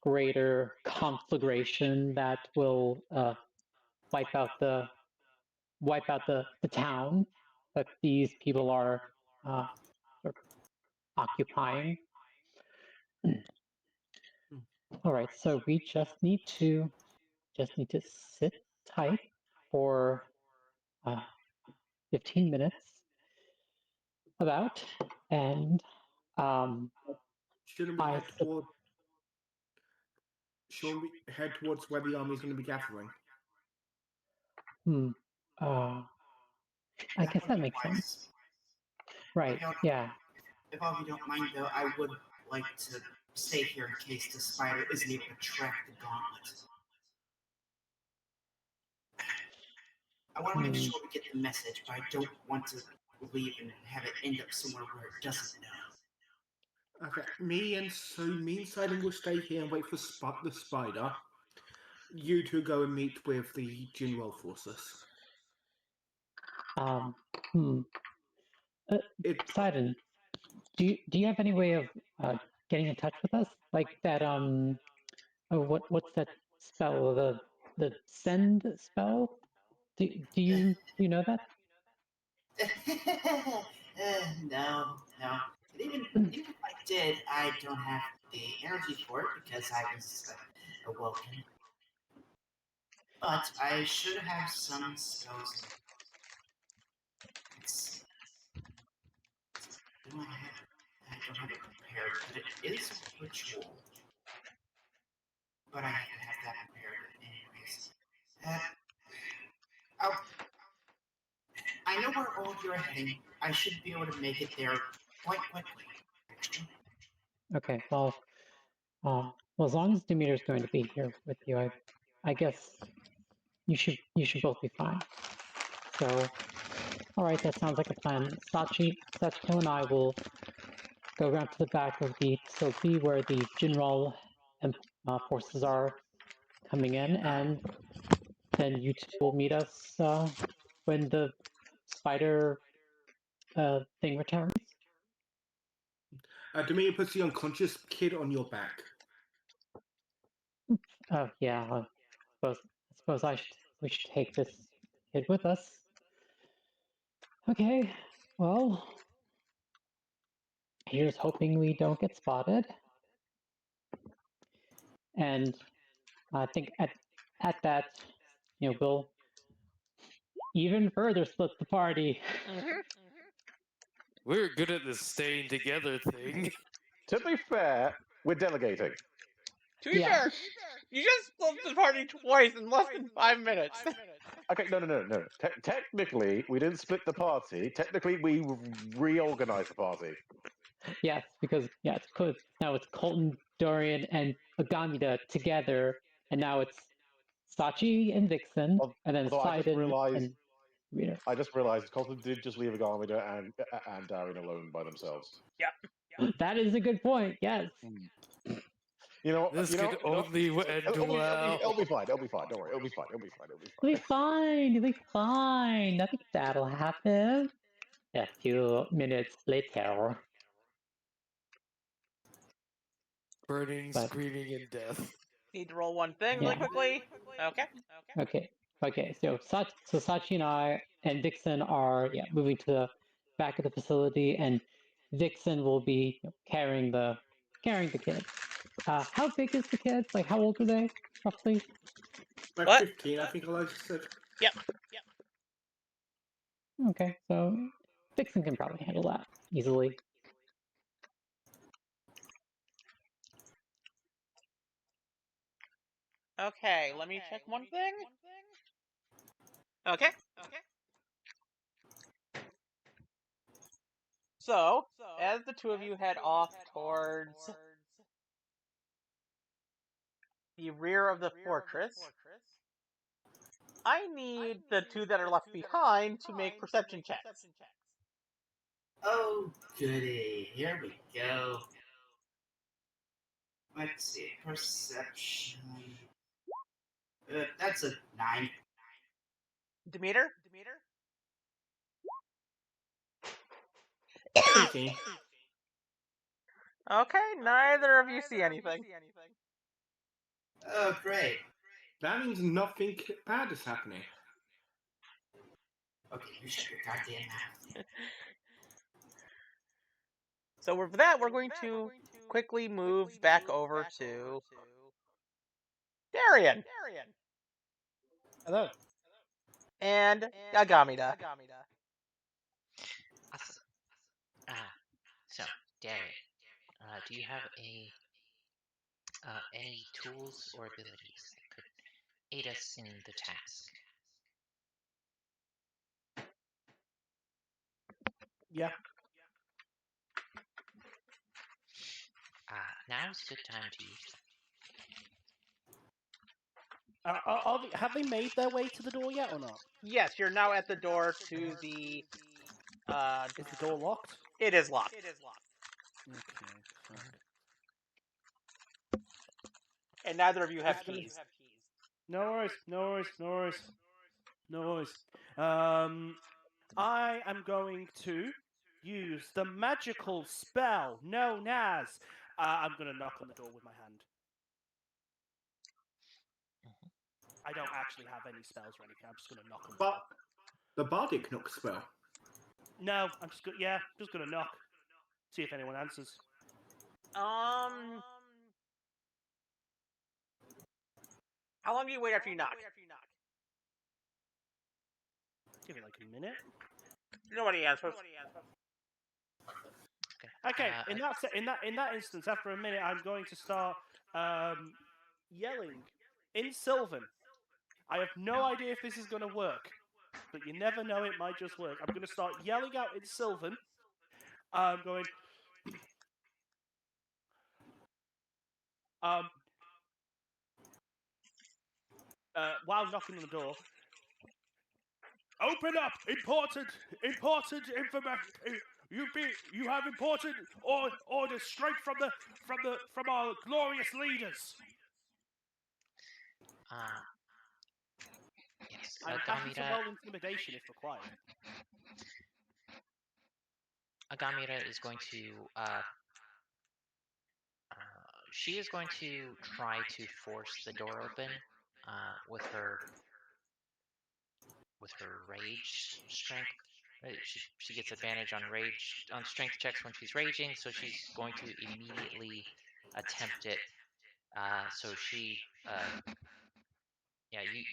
greater conflagration that will wipe out the town that these people are occupying. All right, so we just need to sit tight for 15 minutes about, and Shouldn't we head towards where the army is going to be gathering? I guess that makes sense. Right, yeah. If all of you don't mind, though, I would like to stay here in case the spider isn't able to track the gauntlet. I want to make sure we get the message, but I don't want to leave and have it end up somewhere where it doesn't know. Okay, me and Sidon will stay here and wait for the spider. You two go and meet with the general forces. Sidon, do you have any way of getting in touch with us? Like that what's that spell? The send spell? Do you know that? No. Even if I did, I don't have the energy for it because I was awoken. But I should have some spells. I don't have it prepared, but it is a ritual. But I have that prepared anyways. I know where all of you are heading. I should be able to make it there quite quickly, actually. Okay, well, as long as Demeter's going to be here with you, I guess you should both be fine. So, all right, that sounds like a plan. Sachiko and I will go around to the back of the facility where the general forces are coming in, and then you two will meet us when the spider thing returns. Demeter puts the unconscious kid on your back. Oh yeah, I suppose we should take this kid with us. Okay, well, here's hoping we don't get spotted. And I think at that, we'll even further split the party. We're good at this staying together thing. To be fair, we're delegating. To be fair, you just split the party twice in less than 5 minutes. Okay, no. Technically, we didn't split the party. Technically, we reorganized the party. Yes, because now it's Colton, Dorian, and Agamida together, and now it's Sachi and Vixen, and then Sidon and Rita. I just realized Colton did just leave Agamida and Darian alone by themselves. Yeah. That is a good point. Yes. This could only end well. It'll be fine. Don't worry. It'll be fine. It'll be fine. Nothing bad'll happen. A few minutes later. Burning, screaming, and death. Need to roll one thing really quickly. Okay. So Sachi and I and Vixen are moving to the back of the facility, and Vixen will be carrying the kid. How big is the kid? Like, how old are they, roughly? Like 15, I think Elijah said. Yep. Okay, so Vixen can probably handle that easily. Okay, let me check one thing. Okay. So, as the two of you head off towards the rear of the fortress. I need the two that are left behind to make perception checks. Oh, goody. Here we go. Let's see. Perception. That's a 9. Demeter? 18. Okay, neither of you see anything. Oh, great. That means nothing bad is happening. Okay, you shut your goddamn mouth. So for that, we're going to quickly move back over to Darian Hello. and Agamida. Awesome. So, Darian, do you have any tools or abilities that could aid us in the task? Yeah. Now is a good time to use them. Have they made their way to the door yet or not? Yes, you're now at the door to the. Is the door locked? It is locked. Okay, fuck. And neither of you have keys. No worries. I am going to use the magical spell known as. I'm going to knock on the door with my hand. I don't actually have any spells or anything. I'm just going to knock on the door. The bardic knock spell. No, I'm just going. Yeah, just going to knock. See if anyone answers. How long do you wait after you knock? Give it like a minute. Nobody answers. Okay, in that instance, after a minute, I'm going to start yelling in Sylvan. I have no idea if this is going to work, but you never know, it might just work. I'm going to start yelling out in Sylvan. I'm going... while knocking on the door. Open up! Important information. You have important orders straight from our glorious leaders. Yes, I'm happy to roll intimidation if required. Agamida is going to she is going to try to force the door open with her rage strength. She gets advantage on strength checks when she's raging, so she's going to immediately attempt it. So she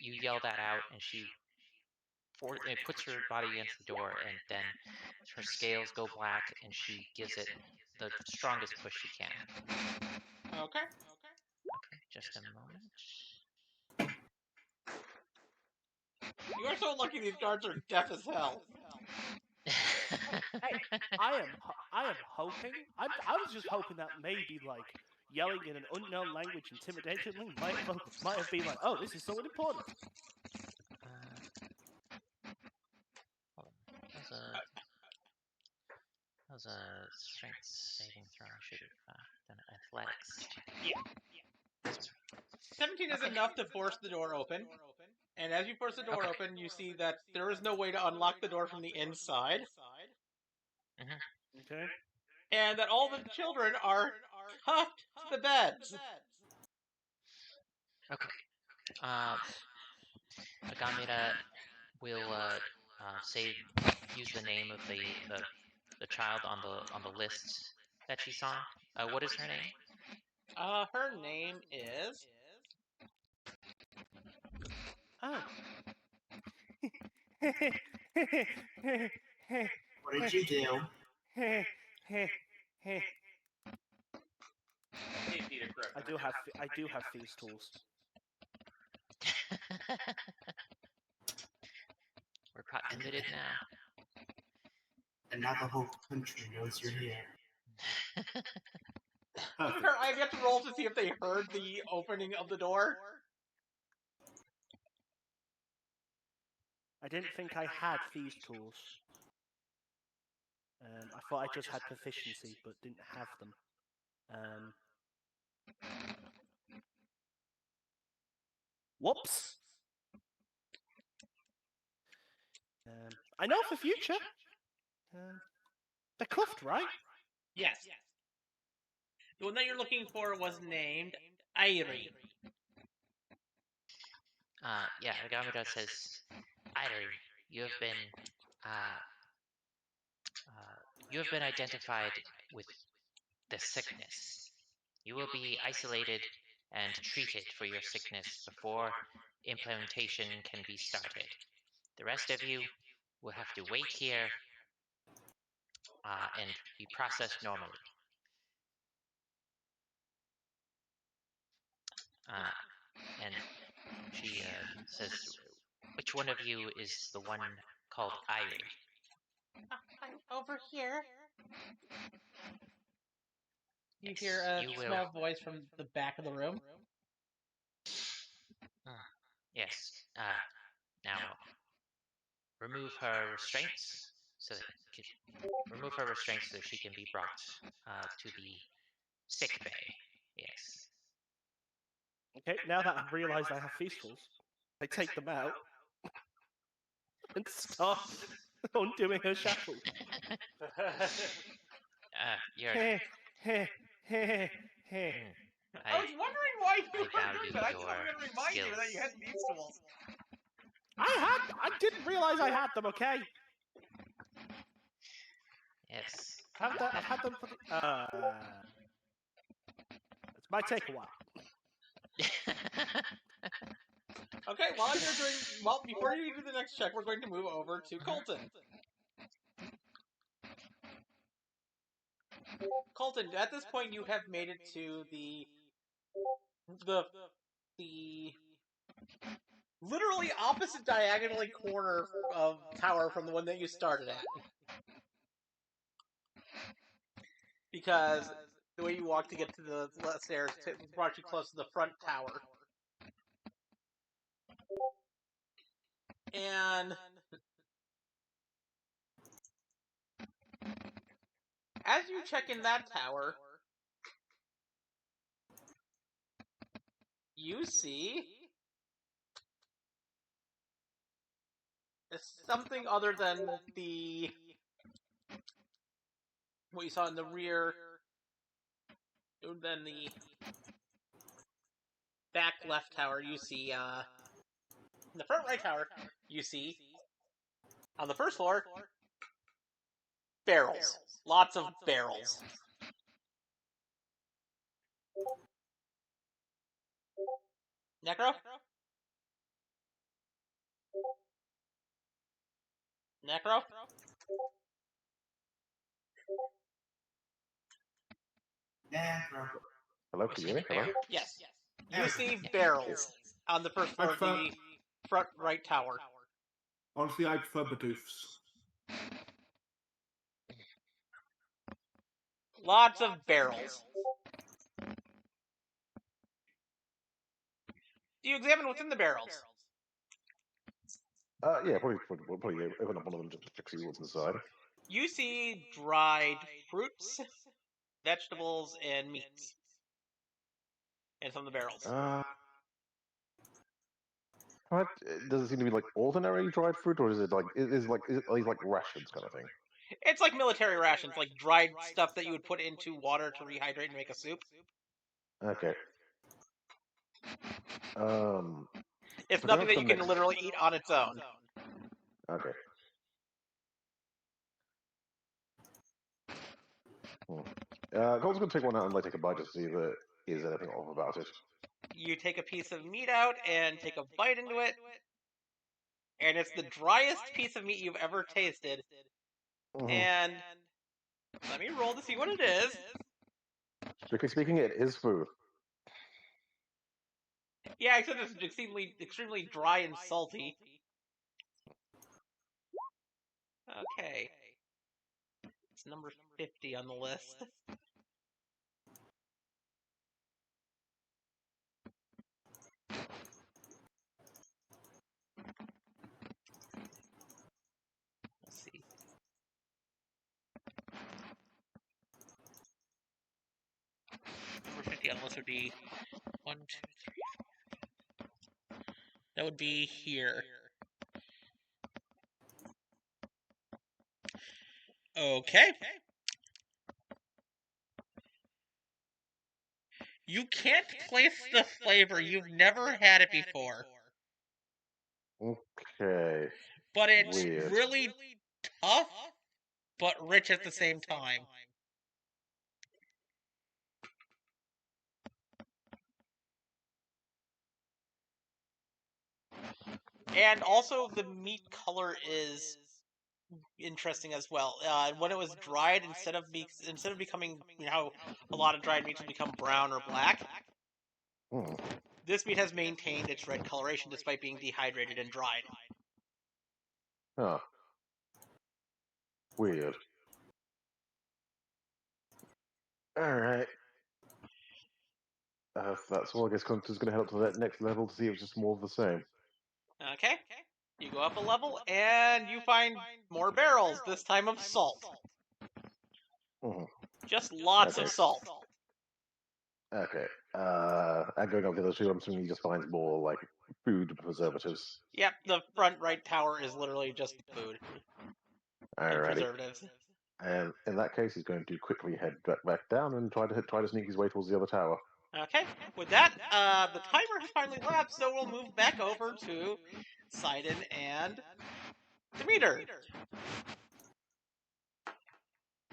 you yell that out, and it puts her body against the door, and then her scales go black, and she gives it the strongest push she can. Okay. Okay, just a moment. You are so lucky these guards are deaf as hell. Hey, I am hoping. I was just hoping that maybe like yelling in an unknown language intimidatingly might have been like, oh, this is so important. Hold on. That was a strength saving throw. I should have done athletics. Yeah. 17 is enough to force the door open. And as you force the door open, you see that there is no way to unlock the door from the inside. Okay. And that all the children are cuffed to the beds. Okay. Agamida will use the name of the child on the list that she saw. What is her name? Her name is... Oh. What did you do? I do have thieves' tools. We're caught committed now. And now the whole country knows you're here. Perfect. I've yet to roll to see if they heard the opening of the door. I didn't think I had these tools. I thought I just had proficiency, but didn't have them. Whoops. I know for future. They're cuffed, right? Yes. The one that you're looking for was named Airi. Yeah, Agamotto says, Idari, you have been identified with the sickness. You will be isolated and treated for your sickness before implementation can be started. The rest of you will have to wait here and be processed normally. And she says, which one of you is the one called Irie? I'm over here. You Yes, hear a you will. small voice from the back of the room. Yes. Now, remove her restraints so that she can be brought to the sick bay. Yes. Okay, now that I've realised I have these tools, I take them out and start undoing her shackles. You're. Hey, hey, hey, hey. I was wondering why you I were value doing that. I just your wanted to remind you that you had skills. these tools. I didn't realise I had them, okay? Yes. I've had them for the. It might take a while. Okay, before you do the next check, we're going to move over to Colton. Colton, at this point, you have made it to the literally opposite diagonally corner of tower from the one that you started at. Because the way you walk to get to the stairs brought you close to the front tower. And as you check in that tower, you see something other than what you saw in the rear, than the back left tower. You see, in the front right tower, you see, on the first floor, barrels. Lots of barrels. Necro? Necro? Necro. Hello, can you hear me? Hello? Yes. You see barrels on the first floor of the front right tower. Honestly, I prefer Badoofs. Lots of barrels. Do you examine what's in the barrels? Yeah, probably open up one of them just to check see what's inside. You see dried fruits, vegetables, and meats in some of the barrels. Does it seem to be like ordinary dried fruit, or is it like are these like rations kind of thing? It's like military rations, like dried stuff that you would put into water to rehydrate and make a soup. Okay. It's but nothing that's that you the can next- literally eat on its own. Okay. Cole's gonna take one out and like take a bite to see if there is anything off about it. You take a piece of meat out and take a bite into it, and it's the driest piece of meat you've ever tasted. Mm-hmm. And let me roll to see what it is. Strictly speaking, it is food. Yeah, except it's extremely dry and salty. Okay. It's number 50 on the list. the other ones would be 1, 2, 3. That would be here. Okay. You can't place the flavor. You've never had it before. Okay. But it's Weird. really tough, but rich at the same time. And also, the meat color is interesting as well. When it was dried, instead of becoming, how a lot of dried meats will become brown or black, this meat has maintained its red coloration despite being dehydrated and dried. Huh. Weird. Alright. That's all. I guess Hunter's going to head up to that next level to see if it's just more of the same. Okay. You go up a level, and you find more barrels, this time of salt. Just lots of salt. Okay. And going up the other two, I'm assuming he just finds more, like, food preservatives. Yep, the front right tower is literally just food and Alrighty. preservatives. And in that case, he's going to quickly head back down and try to sneak his way towards the other tower. Okay, with that, the timer has finally lapsed, so we'll move back over to Sidon and Demeter.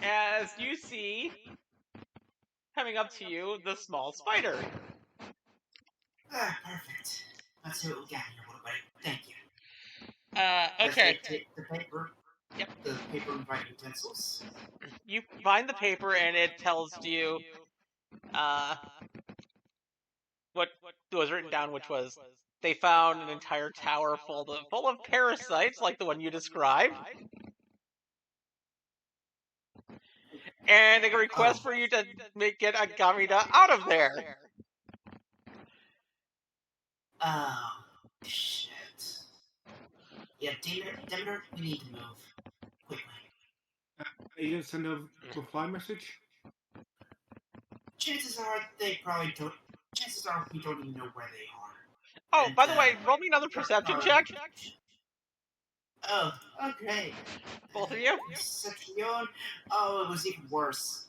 As you see, coming up to you, the small spider. Perfect. Let's see what we got here, little buddy. Thank you. Okay. Take the paper. Yep. The paper and writing utensils. You find the paper, and it tells you, what was written down, which was, they found an entire tower full of parasites, like the one you described. And a request for you to get a Gamida out of there. Oh, shit. Yeah, Demeter, we need to move. Quickly. Are you going to send a reply message? Chances are they probably don't. Chances are we don't even know where they are. Oh, by the way, roll me another perception check. Oh, okay. Both of you? Perception. Oh, it was even worse.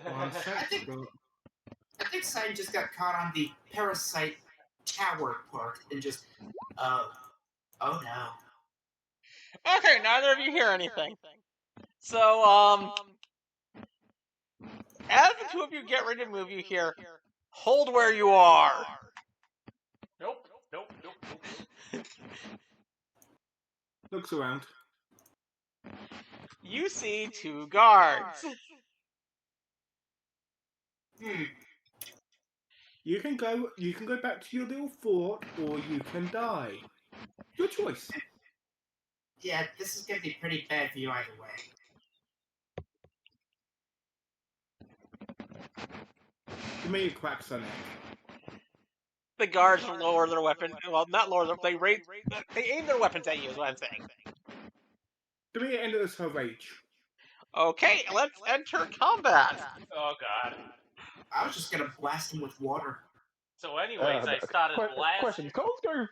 Well, I think Simon just got caught on the parasite tower part and just, oh no. Okay, neither of you hear anything. So, as the two of you get ready to move, you hear, hold where you are. Nope. Looks around. You see 2 guards. You can go back to your little fort, or you can die. Your choice. Yeah, this is gonna be pretty bad for you either way. Give me a crack, Sonic. The guards lower their weapon. Well, not lower them. They aim their weapons at you. Is what I'm saying. Give me an endless her rage. Okay, let's enter combat. Oh god. I was just gonna blast him with water. So anyways, I started blasting. Question: Cole's go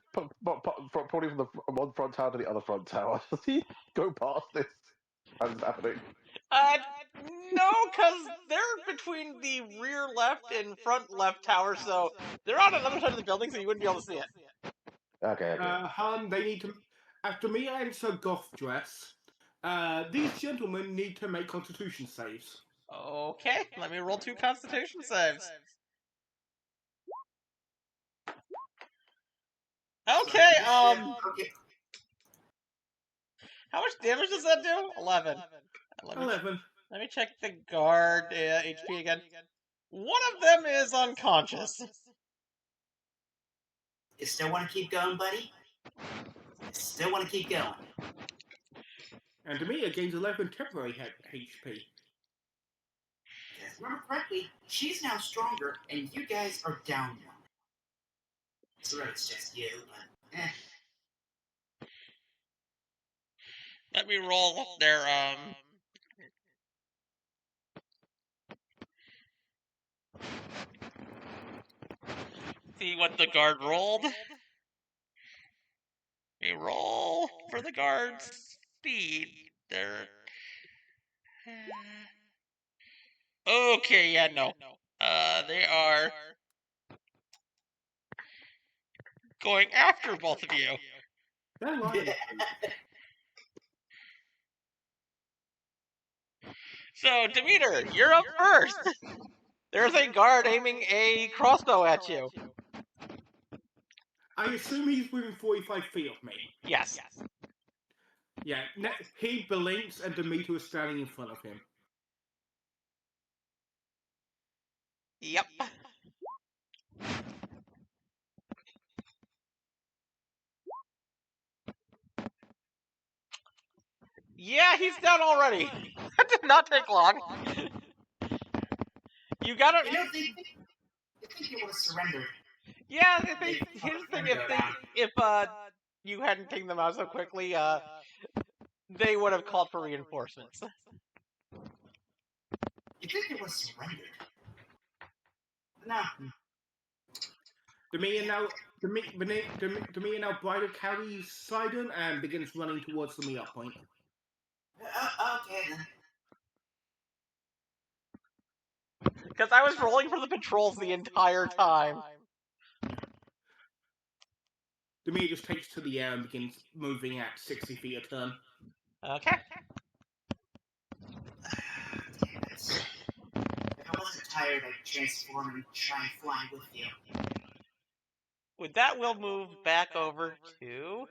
probably from the one front tower to the other front tower. Does he go past this? How's this happening? No, because they're between the rear left and front left tower, so they're on another side of the building, so you wouldn't be able to see it. Okay. Han, they need to. After me enter goth dress, these gentlemen need to make Constitution saves. Okay, let me roll 2 Constitution saves. Okay, Okay. how much damage does that do? 11. 11. Let me check the guard HP again. One of them is unconscious. You still want to keep going, buddy? You still want to keep going? And to me, it gains 11 temporary HP. If I remember correctly, she's now stronger, and you guys are down one. So it's just you, but Let me roll their See what the guard rolled. We roll for the guard's speed. They're... Okay, yeah, no. They are going after both of you. They're lying. So, Demeter, you're up first. There's a guard aiming a crossbow at you. I assume he's within 45 feet of me. Yes. Yeah, he blinks and Demeter is standing in front of him. Yep. Yeah, he's down already. That did not take long. You gotta... You know, they think he would have surrendered. Yeah, here's the thing, if you hadn't taken them out so quickly, they would have called for reinforcements. You think he would have surrendered? No. Demeter now bridle carries Sidon and begins running towards the meetup point. Okay then. Because I was rolling for the patrols the entire time. Demeter just takes to the air and begins moving at 60 feet a turn. Okay. Damn it. If I wasn't tired, I'd transform and try and fly with you. With that, we'll move back over to...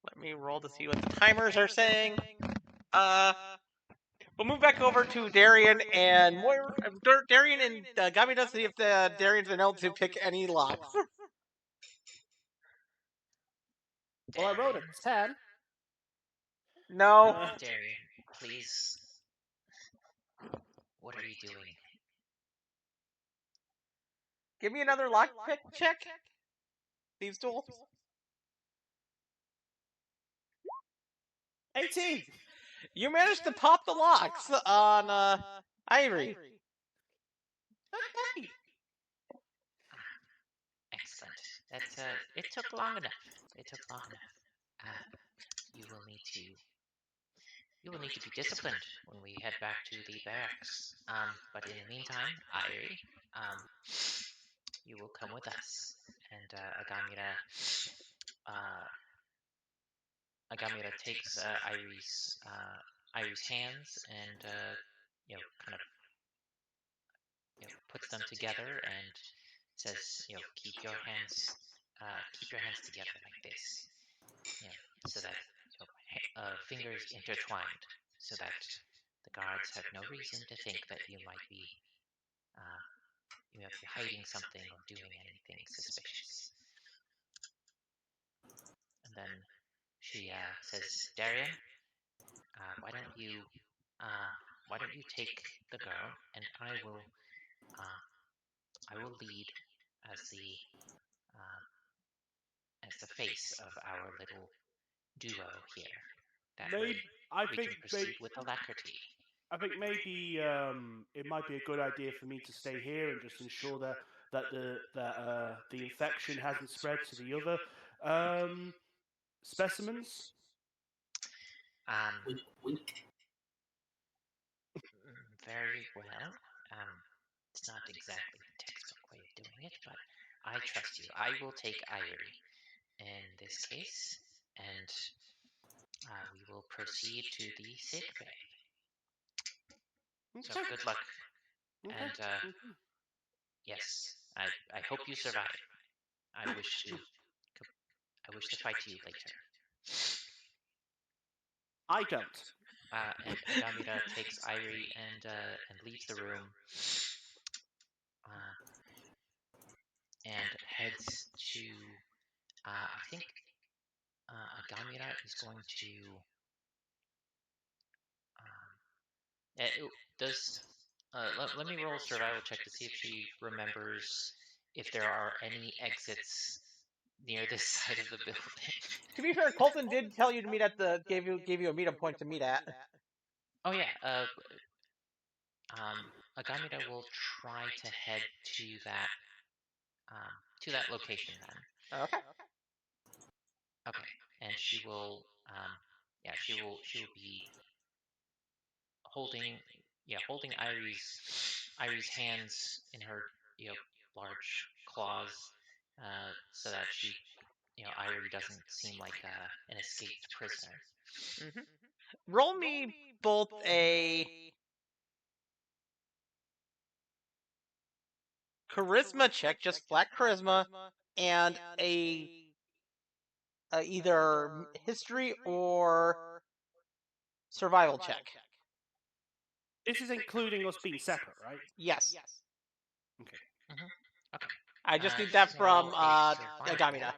Let me roll to see what the timers are saying. We'll move back over to Darian and Moira. Darian and Gamida to see if Darian's been able to pick any locks. Well, I rolled a 10. No. Darian, please. What are you doing? Give me another lockpick check. Thieves' Tool. 18. You managed to pop the locks on Ivory. Okay. Excellent. That's it took long enough. You will need to be disciplined when we head back to the barracks. But in the meantime, Irie, you will come with us, and Agamira takes Irie's hands and puts them together and says, keep your hands together like this, so that fingers intertwined, so that the guards have no reason to think that you might be hiding something or doing anything suspicious. And then she says, Darian, why don't you take the girl, and I will lead as the face of our little duo here. That way we can proceed with alacrity. I think maybe it might be a good idea for me to stay here and just ensure that the infection hasn't spread to the other specimens. Very well. It's not exactly the textbook way of doing it, but I trust you. I will take Irie in this case, and we will proceed to the sick bay. So good luck. Okay. And yes, I hope you survive. I wish to fight you later. I don't. And Agamida takes Irie and leaves the room, and heads to. I think Agamida is going to. Let me roll a survival check to see if she remembers if there are any exits near this side of the building. To be fair, Colton did tell you to meet at gave you a meetup point to meet at. Oh yeah. Agamida will try to head to that location then. Okay. Okay, and she will she will be holding Irie's hands in her large claws, so that Irie doesn't seem like an escaped prisoner. Mm-hmm. Roll me both a charisma check, just flat charisma, and a either history or survival check. This is including us being separate, right? Yes. Okay. Okay. I just need that from survival. Agamida.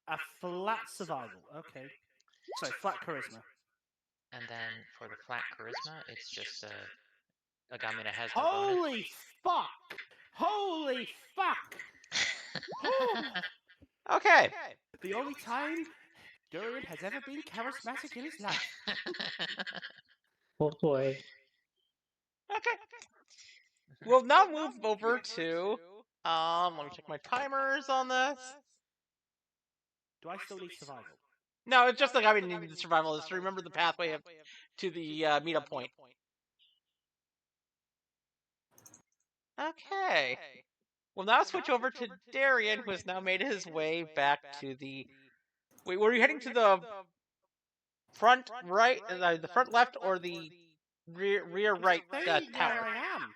A flat survival. Okay. Sorry, flat charisma. And then for the flat charisma, it's just Agamida has no bonus. Holy fuck! Holy fuck! Okay. The only time Durian has ever been charismatic in his life. Oh boy. Okay. We'll now move over to let me check my timers on this. Do I still need survival? No, it's just like I needed the survival is to remember the pathway to the meetup point. Okay. We'll now switch over to Darian, who has now made his way back to the. Wait, were you heading to the front right, the front left, or the rear right Staying tower? where I am.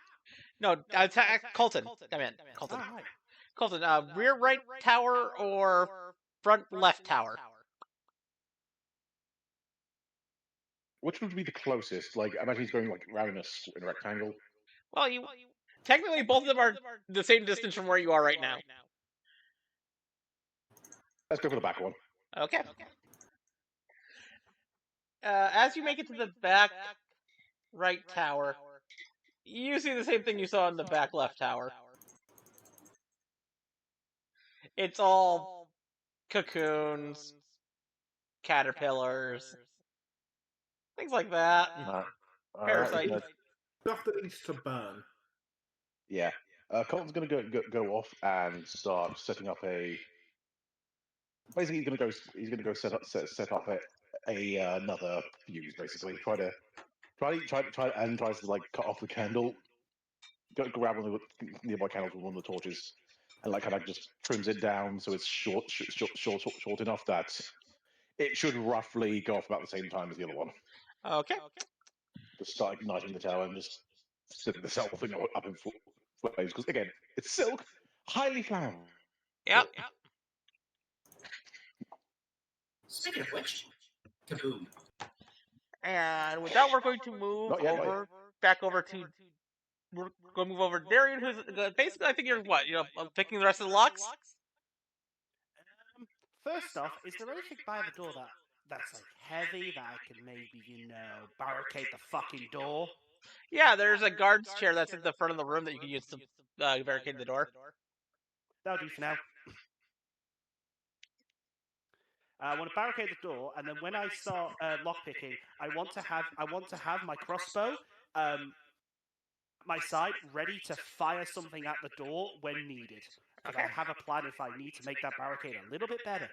No, Colton. I meant Colton. Oh, right. Colton, rear right tower or front left tower? Which would be the closest? Like, I imagine he's going like around in a rectangle. Well, you technically both of them are the same distance from where you are right now. Let's go for the back one. Okay. As you make it to the back right tower, you see the same thing you saw in the back left tower. It's all cocoons, caterpillars, things like that. Parasites. Right. Stuff that needs to burn. Yeah. Colton's going to go off and start setting up a. Basically, he's gonna go set up another fuse. Basically, try to like cut off the candle. Go grab one of the nearby candles with one of the torches, and like kind of just trims it down so it's short enough that it should roughly go off about the same time as the other one. Okay. Just start igniting the tower and just setting the whole thing up in flames because again, it's silk, highly flammable. Yep. Speaking of which, kaboom. And with that, we're going to move back over to. We're going to move over to Darian, who's basically, I think you're what? Picking the rest of the locks? First off, is there anything by the door that's like heavy that I can maybe, barricade the fucking door? Yeah, there's a guard's chair that's at the front of the room that you can use to barricade the door. That'll do for now. I want to barricade the door, and then when I start lockpicking, I want to have my crossbow, my side, ready to fire something at the door when needed. Because I have a plan if I need to make that barricade a little bit better.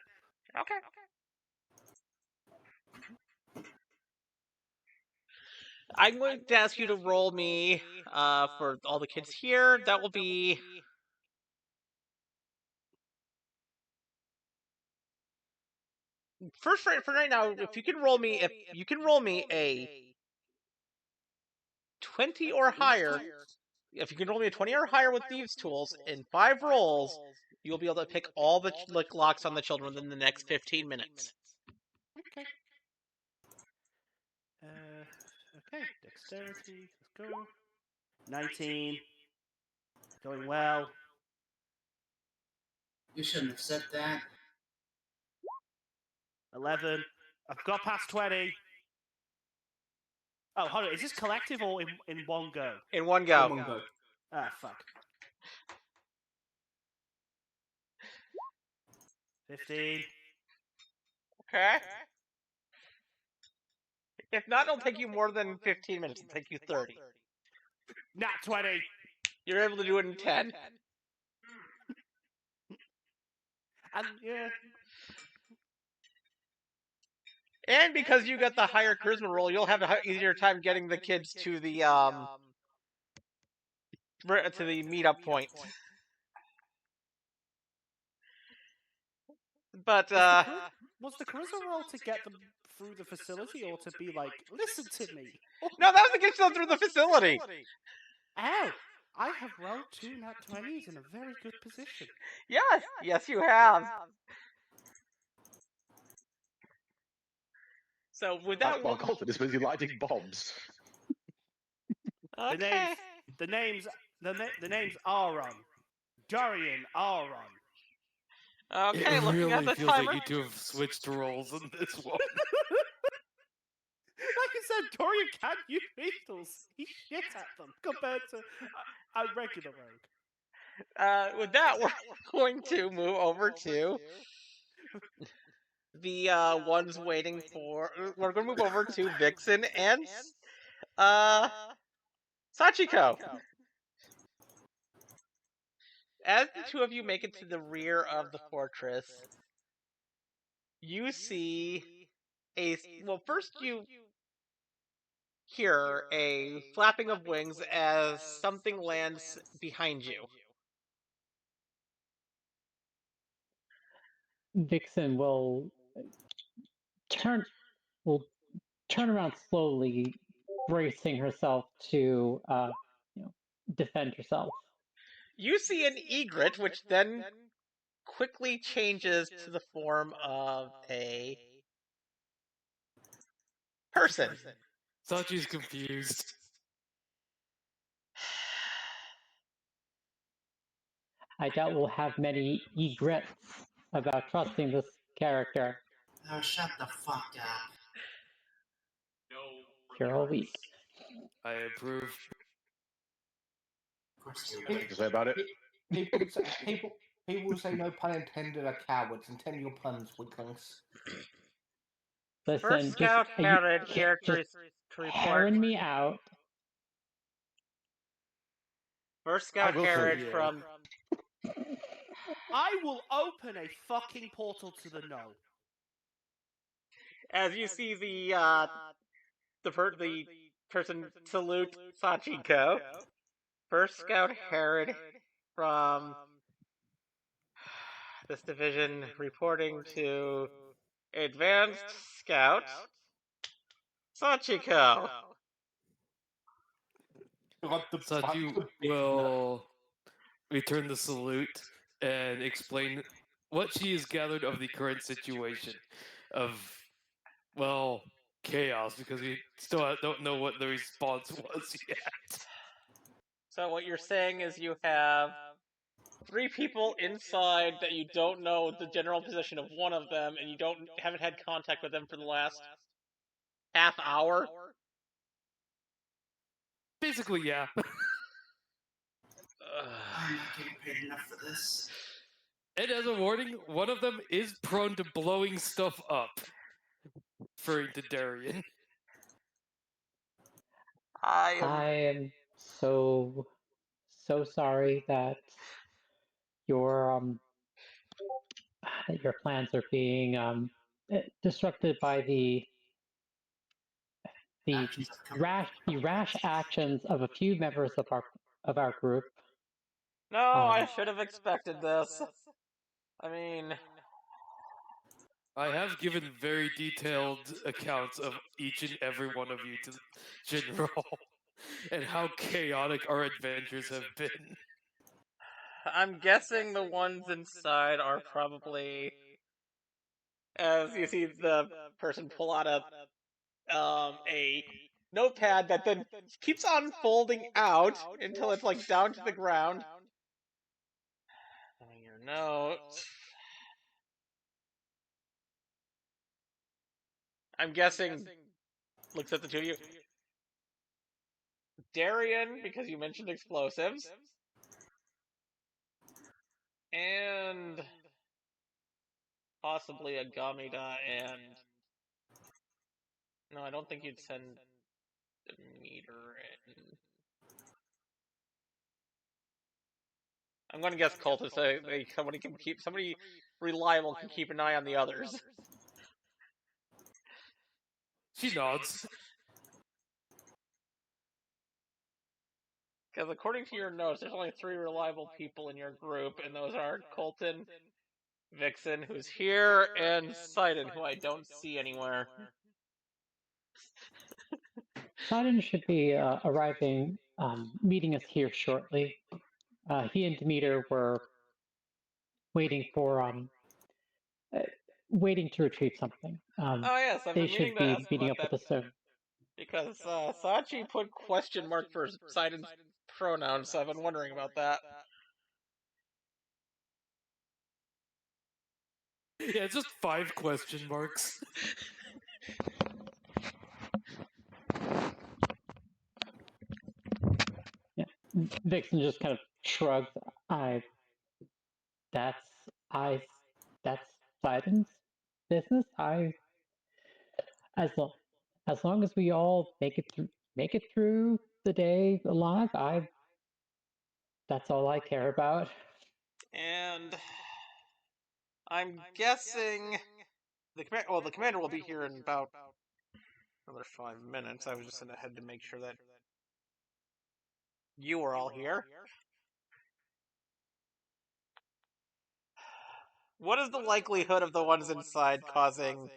Okay. I'm going to ask you to roll me for all the kids here. That will be. For right now, if you can roll me a 20 or higher, if you can roll me a 20 or higher with thieves' tools in 5 rolls, you'll be able to pick all the locks on the children within the next 15 minutes. Okay. Okay, dexterity, let's go. 19. Going well. You shouldn't have said that. 11. I've got past 20. Oh, hold on. Is this collective or in one go? In one go. In one go. Ah, fuck. 15. Okay. If not, it'll take you more than 15 minutes. It'll take you 30. Nat 20. You're able to do it in 10. And yeah. And because you got the higher charisma roll, you'll have an easier time getting the kids to the meetup point. But was the charisma roll to get them through the facility, or to be like, listen to me? No, that was to get them through the facility. Oh, I have rolled 2 nat 20s in a very good position. Yes, you have. So with that, while Colton is busy lighting bombs. Okay. The names Aaron, Dorian Aaron. Okay, it looking at really the feels timer. like you two have switched roles in this one. Like I said, Dorian can't use pistols. He's shit at them compared to a regular rogue. With that, we're going to move over to the ones waiting for. We're going to move over to Vixen and Sachiko. As the two of you make it to the rear of the fortress, you see first you hear a flapping of wings as something lands behind you. Vixen will turn around slowly, bracing herself to defend herself. You see an egret, which then quickly changes to the form of a person. Sachi's confused. I doubt we'll have many egrets about trusting this character. Oh, shut the fuck up. You're all weak. I approve. Of course you Anything to say about it? People who say no pun intended are cowards. Intend your puns, weaklings. Listen, First Scout Herod here to report. Hearing me out. First Scout Herod yeah. from. I will open a fucking portal to the no. As you see the person salute Sachiko. First Scout Herod from this division reporting to Advanced Scout Sachiko. Sachi will return the salute and explain what she has gathered of the current situation of, well, chaos, because we still don't know what the response was yet. So what you're saying is you have 3 people inside that you don't know the general position of one of them, and you haven't had contact with them for the last half hour? Basically, yeah. I'm not getting paid enough for this. And as a warning, one of them is prone to blowing stuff up. Referring to Darian. I am so sorry that your plans are being disrupted by the rash actions of a few members of our group. No, I should have expected this. I mean, I have given very detailed accounts of each and every one of you to General, and how chaotic our adventures have been. I'm guessing the ones inside are probably, as you see the person pull out a notepad that then keeps on folding out until it's like down to the ground. Your notes. I'm guessing. Looks at the two of you. Darian, because you mentioned explosives. And possibly a Gamida and... No, I don't think you'd send the meter in. I'm going to guess cultists. Somebody reliable can keep an eye on the others. She nods. Because according to your notes, there's only 3 reliable people in your group, and those are Colton, Vixen, who's here, and Sidon, who I don't see anywhere. Sidon should be arriving, meeting us here shortly. He and Demeter were waiting to retrieve something. Oh yes, I've They been should meaning to be ask meeting about up that with us soon. because Sachi put question mark for Sidon's pronouns, so I've been wondering about that. Yeah, it's just 5 question marks. Yeah, Vixen just kind of shrugs. That's Sidon's business. As long as we all make it through the day alive, that's all I care about. And I'm guessing the commander will be here in about another 5 minutes. I was just ahead to make sure that you were all here. What is the likelihood of the ones inside causing...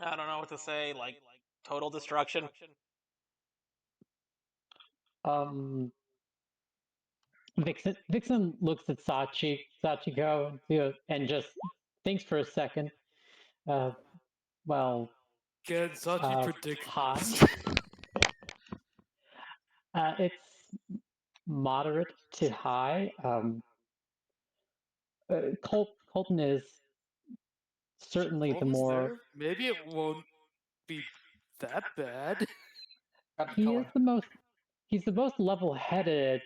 I don't know what to say, like, total destruction? Vixen looks at Sachiko, and just thinks for a second. Well, Can Sachi predict high? this? It's moderate to high. Colton is certainly the more. There? Maybe it won't be that bad. He's the most level-headed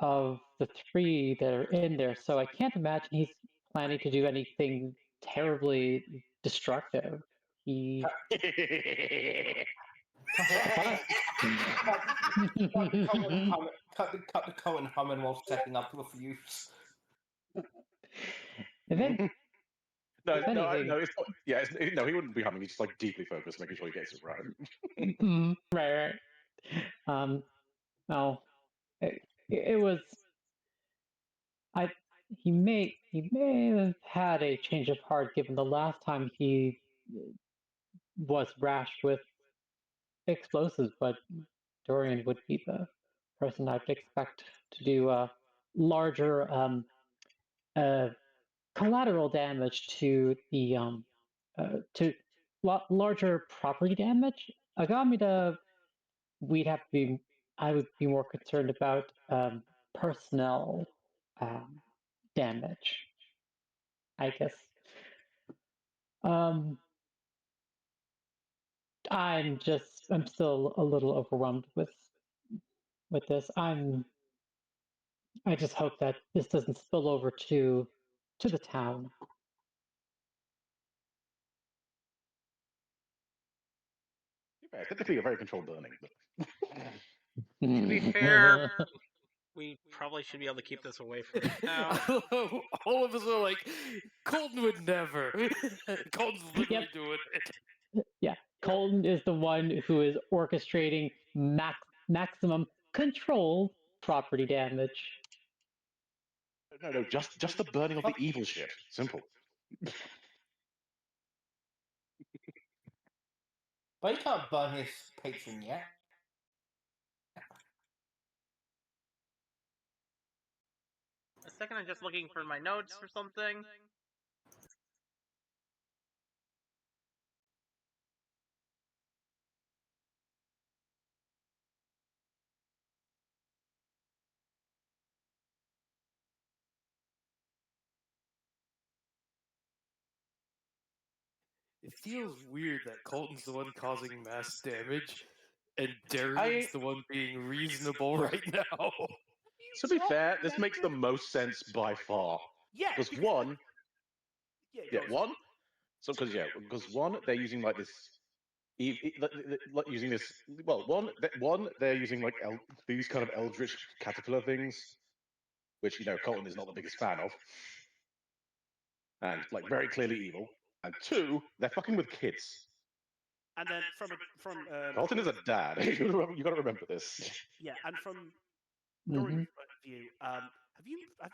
of the 3 that are in there, so I can't imagine he's planning to do anything terribly destructive. He. Cut the Cohen humming while setting up the fuse. No, it's not, he wouldn't be humming. He's just like deeply focused, making sure he gets it right. Right. No, it was. He may have had a change of heart given the last time he was rash with explosives, but Dorian would be the person I'd expect to do larger collateral damage to the larger property damage. Agamida, I would be more concerned about personnel damage, I guess. I'm still a little overwhelmed with this. I just hope that this doesn't spill over to the town. Yeah, typically a very controlled burning. But... To be fair, we probably should be able to keep this away from the town. All of us are like, Colton would never. Colton's literally doing it. Yeah, Colton is the one who is orchestrating maximum controlled property damage. No, just the burning of the evil shit. Simple. But he can't burn his patron yet. A second, I'm just looking for my notes or something. It feels weird that Colton's the one causing mass damage, and Darian's the one being reasonable right now. To be fair, this makes the most sense by far. Yeah. Because one. So because one, they're using like this using this. Well, one they're using like these kind of eldritch caterpillar things, which Colton is not the biggest fan of, and like very clearly evil. And two, they're fucking with kids. And then from Colton is a dad. You got to remember this. Yeah, and from Mhm. Dorian's point of view, have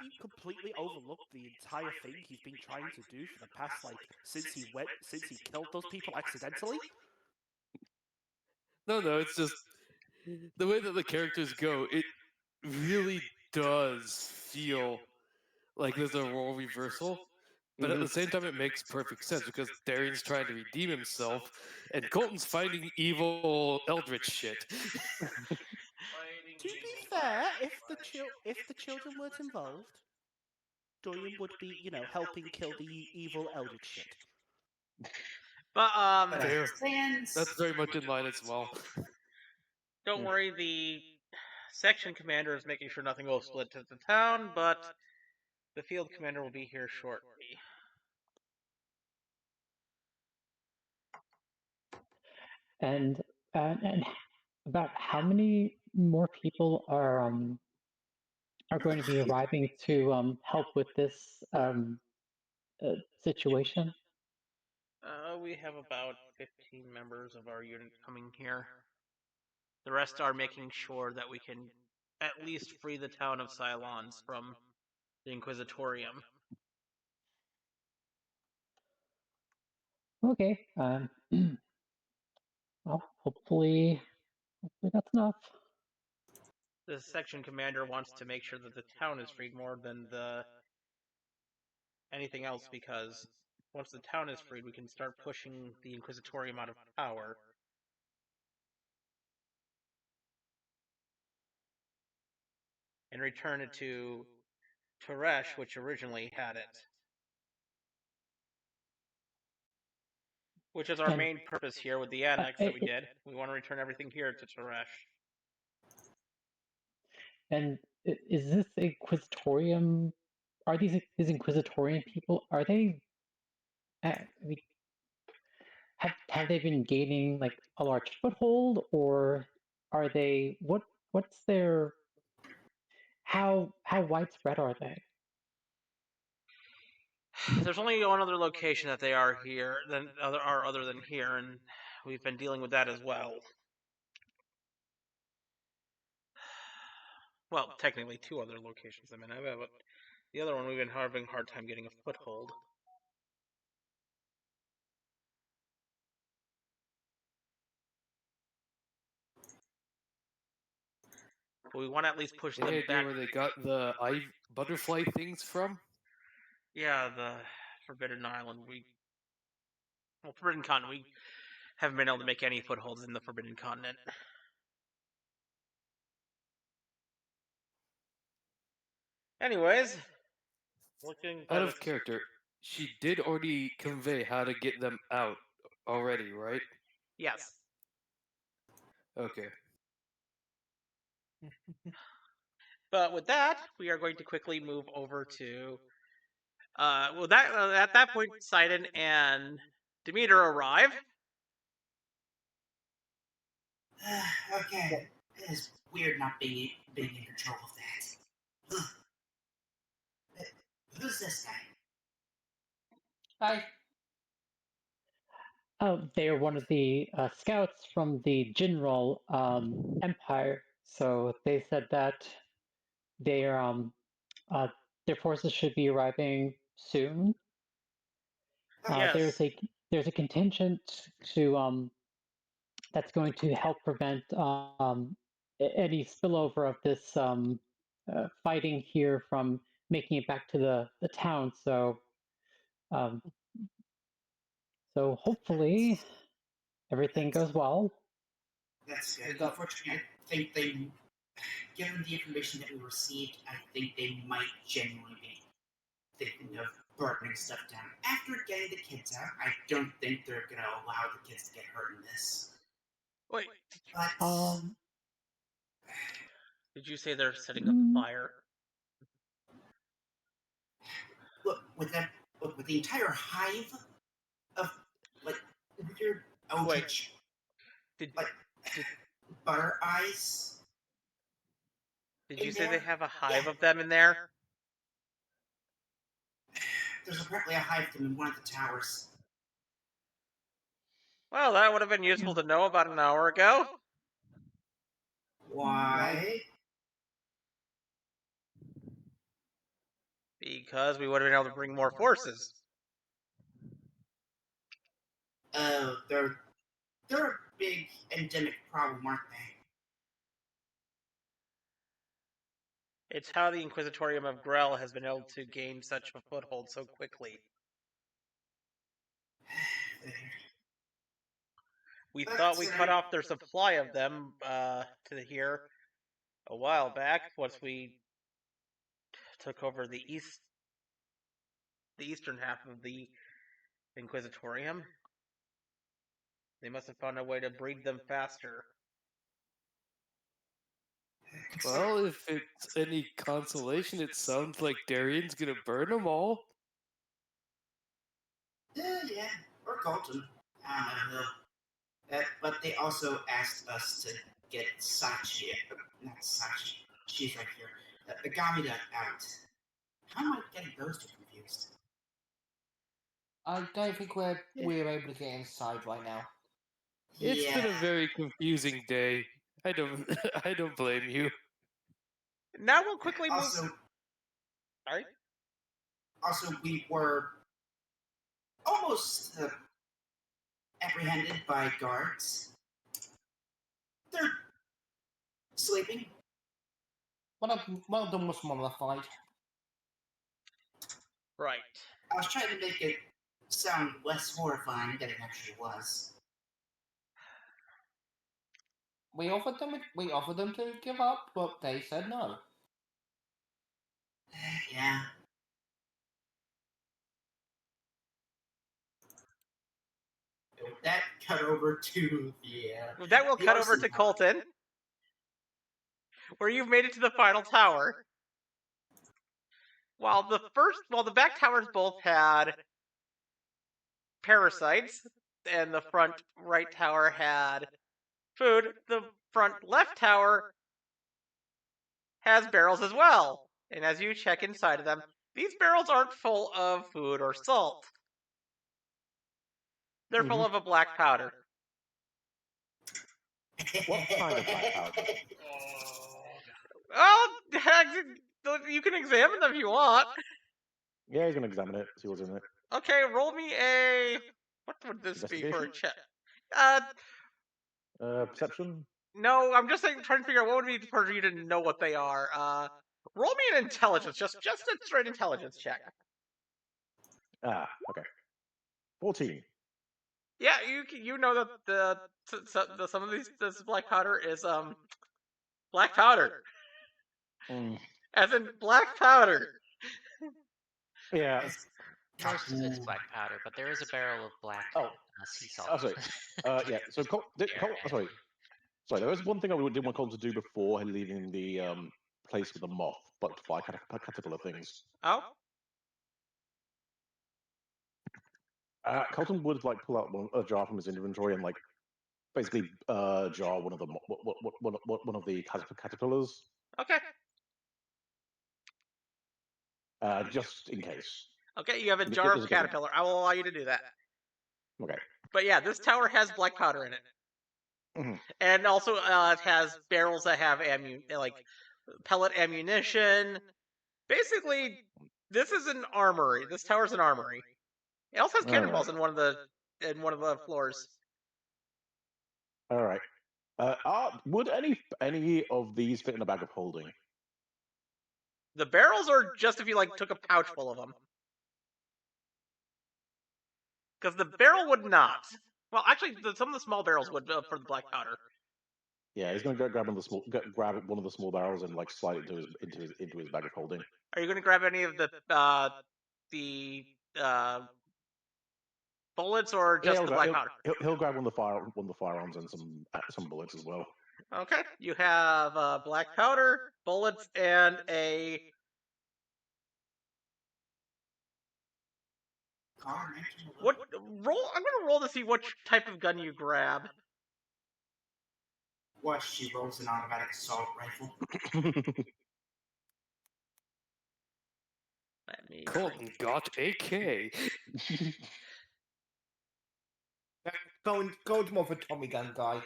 you completely overlooked the entire thing he's been trying to do for the past since he killed those people accidentally? No, it's just the way that the characters go. It really does feel like there's a role reversal, but at the same time, it makes perfect sense because Darian's trying to redeem himself, and Colton's fighting evil eldritch shit. To be fair, if the children weren't involved, Dorian would be, helping kill the evil eldritch shit. But Fair. That's very much in line as well. Don't worry, the section commander is making sure nothing will split to the town, but the field commander will be here shortly. And about how many more people are going to be arriving to help with this situation? We have about 15 members of our unit coming here. The rest are making sure that we can at least free the town of Cylons from the Inquisitorium. Okay. Well, hopefully that's enough. The section commander wants to make sure that the town is freed more than anything else, because once the town is freed, we can start pushing the Inquisitorium out of power. And return it to Teresh, which originally had it. Which is our main purpose here with the annex that we did. We want to return everything here to Teresh. And is this Inquisitorium? Are these Inquisitorium people? Are they? Have they been gaining a large foothold, or are they? What's their? How widespread are they? There's only one other location that they are here other than here, and we've been dealing with that as well. Well, technically two other locations. I mean, but the other one we've been having a hard time getting a foothold. But we want to at least push them Any back. idea where they got the butterfly things from? Yeah, the Forbidden Island. Forbidden Continent. We haven't been able to make any footholds in the Forbidden Continent. Anyways, out of character, she did already convey how to get them out already, right? Yes. Okay. But with that, we are going to quickly move over to. At that point, Sidon and Demeter arrive. Okay, it is weird not being in control of that. Who's this guy? Hi. Oh, they are one of the scouts from the General Empire. So they said that their forces should be arriving soon. Yes. There's a contingent to that's going to help prevent any spillover of this fighting here from making it back to the town. So hopefully everything goes well. That's good. Unfortunately, I think given the information that we received, I think they might genuinely be thinking of burning stuff down. After getting the kids out, I don't think they're going to allow the kids to get hurt in this. Wait. But did you say they're setting up fire? Look, with the entire hive of weird eldritch Did butter eyes. Did you in say there? they have a hive Yeah. of them in there? There's apparently a hive of them in one of the towers. Well, that would have been useful to know about an hour ago. Why? Because we would have been able to bring more forces. Oh, they're a big endemic problem, aren't they? It's how the Inquisitorium of Grell has been able to gain such a foothold so quickly. We thought we cut off their supply of them to here a while back once we took over the eastern half of the Inquisitorium. They must have found a way to breed them faster. Well, if it's any consolation, it sounds like Darian's gonna burn them all. Yeah, or Colton. I don't know. But they also asked us to get Sachi, not Sachi, she's right here, Agamida out. How am I getting those two confused? I don't think we're able to get inside right now. It's been a very confusing day. I don't I don't blame you. Now we'll quickly move. Sorry? Also, we were almost apprehended by guards. They're sleeping. One of them was mummified. Right. I was trying to make it sound less horrifying than it actually was. We offered them to give up, but they said no. Yeah. That cut over to the. That will cut over to Colton, where you've made it to the final tower. While the back towers both had parasites, and the front right tower had food, the front left tower has barrels as well. And as you check inside of them, these barrels aren't full of food or salt. They're full of a black powder. What kind of black powder? Oh, you can examine them if you want. Yeah, he's gonna examine it, see what's in it. Okay, roll me a. What would this be for a check? Perception? No, I'm just trying to figure out what would be for you to know what they are. Roll me an intelligence, just a straight intelligence check. Ah, okay. 14. Yeah, you know that the some of this black powder is black powder, as in black powder. Yeah. Most of it's black powder, but there is a barrel of black sea salt. Oh, sorry. Yeah. So, sorry. There was one thing I did want Colton to do before leaving the place with the moth, but to fly caterpillar things. Oh. Colton would pull out a jar from his inventory and basically jar one of the caterpillars. Okay. Just in case. Okay, you have a jar of caterpillar. I will allow you to do that. Okay. But yeah, this tower has black powder in it, and also it has barrels that have pellet ammunition. Basically, this is an armory. This tower's an armory. It also has cannonballs in one of the floors. All right. Would any of these fit in a bag of holding? The barrels are just if you took a pouch full of them. Because the barrel would not. Well, actually, some of the small barrels would for the black powder. Yeah, he's going to go grab one of the small barrels and slide it into his bag of holding. Are you going to grab any of the bullets or just the black powder? He'll grab one of the firearms and some bullets as well. Okay, you have black powder, bullets, and a. What roll? I'm gonna roll to see which type of gun you grab. Watch, she rolls an automatic assault rifle. Let me Colton got AK. Going more for Tommy gun guy.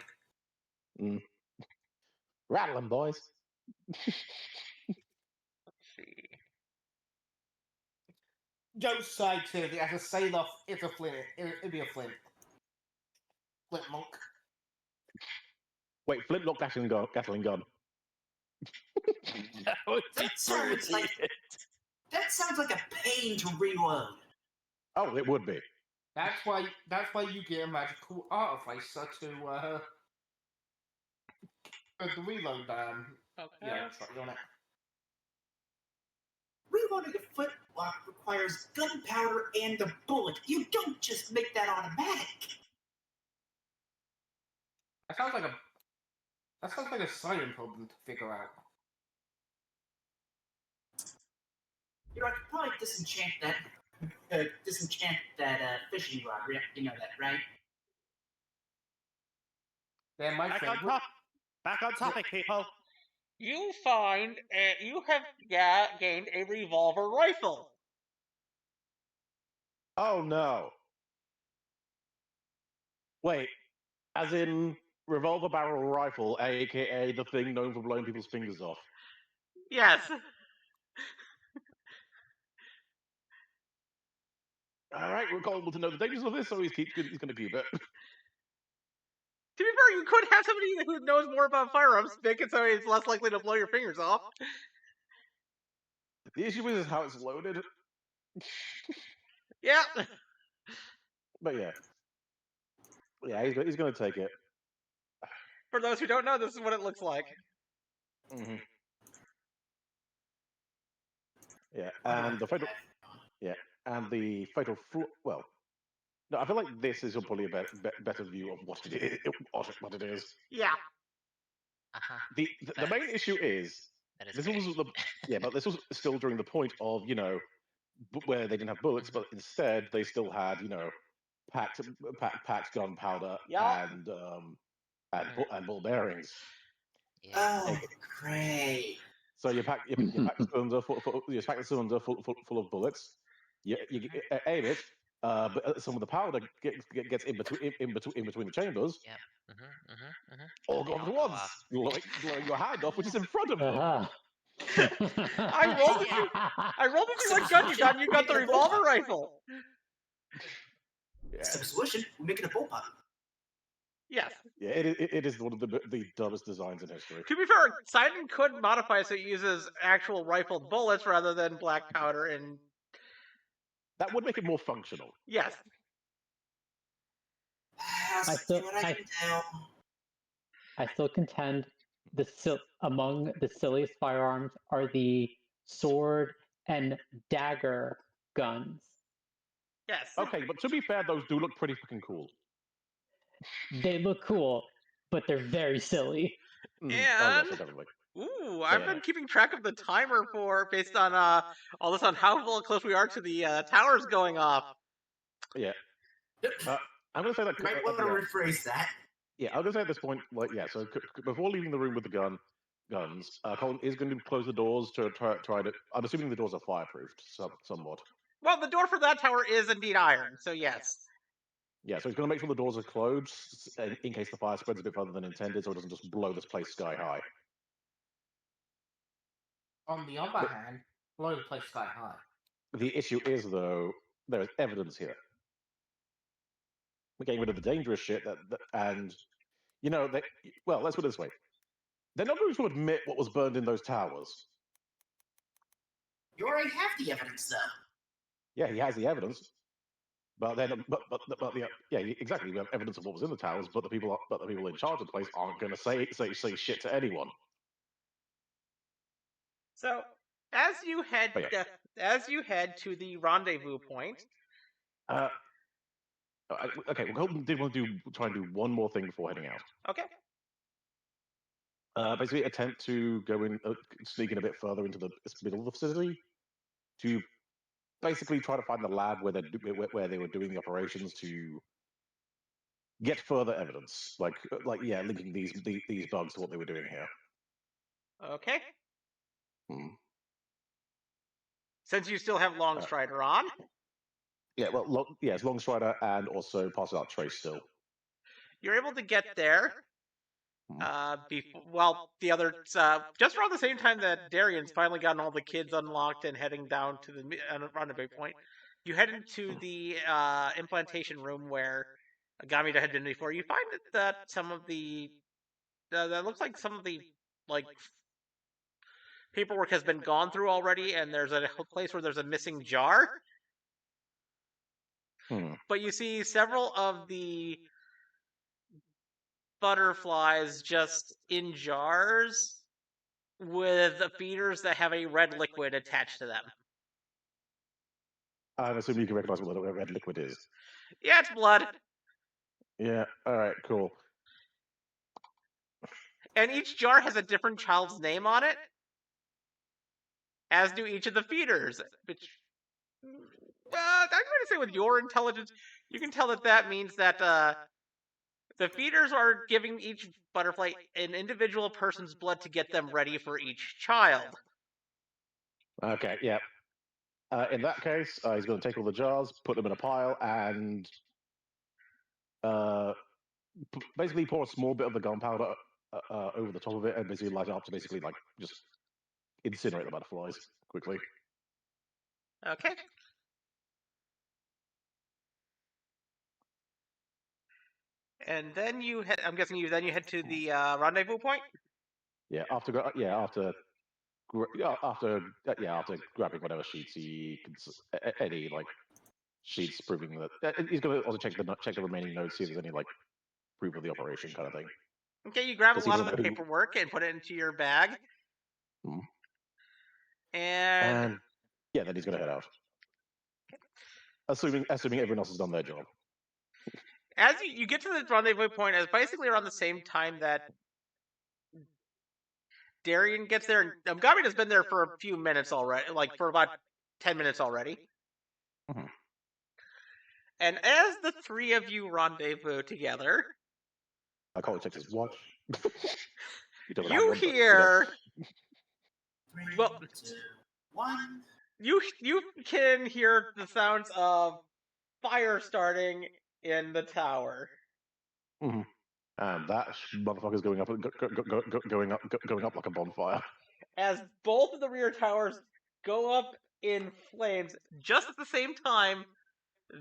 Rattle 'em, boys. see. Joe's side too. It has a sail off. It's a flint. It'd be a flint. Flint monk. Wait, flintlock Gatling gun. That would be That sounds like a pain to reload. Oh, it would be. That's why you get a magical artificer to the reload. Okay. Try on it. Reloading a flintlock requires gunpowder and a bullet. You don't just make that automatic. That sounds like a science problem to figure out. You know, I could probably disenchant that fishing rod. You know that, right? They're my Back friend. on topic, people. You have gained a revolver rifle. Oh no. Wait, as in revolver barrel rifle, aka the thing known for blowing people's fingers off. Yes. All right, we're able to know the dangers of this, so he's going to keep it. To be fair, you could have somebody who knows more about firearms make it so it's less likely to blow your fingers off. The issue is how it's loaded. Yeah. But yeah, he's going to take it. For those who don't know, this is what it looks like. Mm-hmm. Yeah, and the fatal. Yeah, and the fatal. Well, no, I feel like this is probably a better view of what it is. Yeah. Uh-huh. The main issue is this was but this was still during the point of where they didn't have bullets, but instead they still had packed gunpowder and ball bearings. Yeah. Oh, great! So you pack the cylinder full of bullets. You aim it, but some of the powder gets in between the chambers. Yep. All go off at once, blowing your hand off, which is in front of them. I rolled to see what gun you got, and you got the revolver rifle. Yeah. So solution, we make it a bullpup. Yes. Yeah, it is one of the dumbest designs in history. To be fair, Sidon could modify so it uses actual rifled bullets rather than black powder and... That would make it more functional. Yes. I still contend among the silliest firearms are the sword and dagger guns. Yes. Okay, but to be fair, those do look pretty fucking cool. They look cool, but they're very silly. And... Oh, yes, definitely. Ooh, I've been keeping track of the timer based on all this on how close we are to the towers going off. Yeah. I'm going to say that... You might want to rephrase that. Yeah, I'm going to say at this point, so before leaving the room with the guns, Colin is going to close the doors to try to... I'm assuming the doors are fireproofed somewhat. Well, the door for that tower is indeed iron, so yes. Yeah, so he's going to make sure the doors are closed in case the fire spreads a bit further than intended, so it doesn't just blow this place sky high. On the other hand, blow the place sky high. The issue is, though, there is evidence here. We're getting rid of the dangerous shit, and let's put it this way: they're not going to admit what was burned in those towers. You already have the evidence, though. Yeah, he has the evidence, but then, exactly. We have evidence of what was in the towers, but the people in charge of the place aren't going to say shit to anyone. So, as you head to the rendezvous point. Okay, well, Colton did want to try and do one more thing before heading out. Okay. Basically, attempt to go in, sneak in a bit further into the middle of the facility to basically try to find the lab where they were doing the operations to get further evidence, linking these bugs to what they were doing here. Okay. Hmm. Since you still have Longstrider on. Yeah, well, it's Longstrider and also parcel out Trace still. You're able to get there. The others, just around the same time that Darian's finally gotten all the kids unlocked and heading down to the rendezvous point, you head into the implantation room where Gamida had been before. You find that some of the that looks like some of the paperwork has been gone through already, and there's a place where there's a missing jar. But you see several of the butterflies just in jars with feeders that have a red liquid attached to them. I'm assuming you can recognize what the red liquid is. Yeah, it's blood. Yeah, alright, cool. And each jar has a different child's name on it, as do each of the feeders. Which, I'm going to say with your intelligence, you can tell that means that the feeders are giving each butterfly an individual person's blood to get them ready for each child. Okay, yeah. In that case, he's going to take all the jars, put them in a pile, and basically pour a small bit of the gunpowder over the top of it, and basically light it up to basically just incinerate the butterflies quickly. Okay. And then I'm guessing you head to the rendezvous point. Yeah, after grabbing whatever sheets he can, any sheets proving that he's going to also check the remaining notes, see if there's any proof of the operation kind of thing. Okay, you grab a lot of the paperwork and put it into your bag. And yeah, then he's going to head out. Assuming everyone else has done their job. As you get to the rendezvous point, it's basically around the same time that Darian gets there, and Gabi has been there for a few minutes already, for about 10 minutes already. Mm-hmm. And as the three of you rendezvous together, I can't check his watch. You hear. Well, 3, 2, 1. You can hear the sounds of fire starting in the tower. Mm-hmm. And that motherfucker's going up like a bonfire. As both of the rear towers go up in flames, just at the same time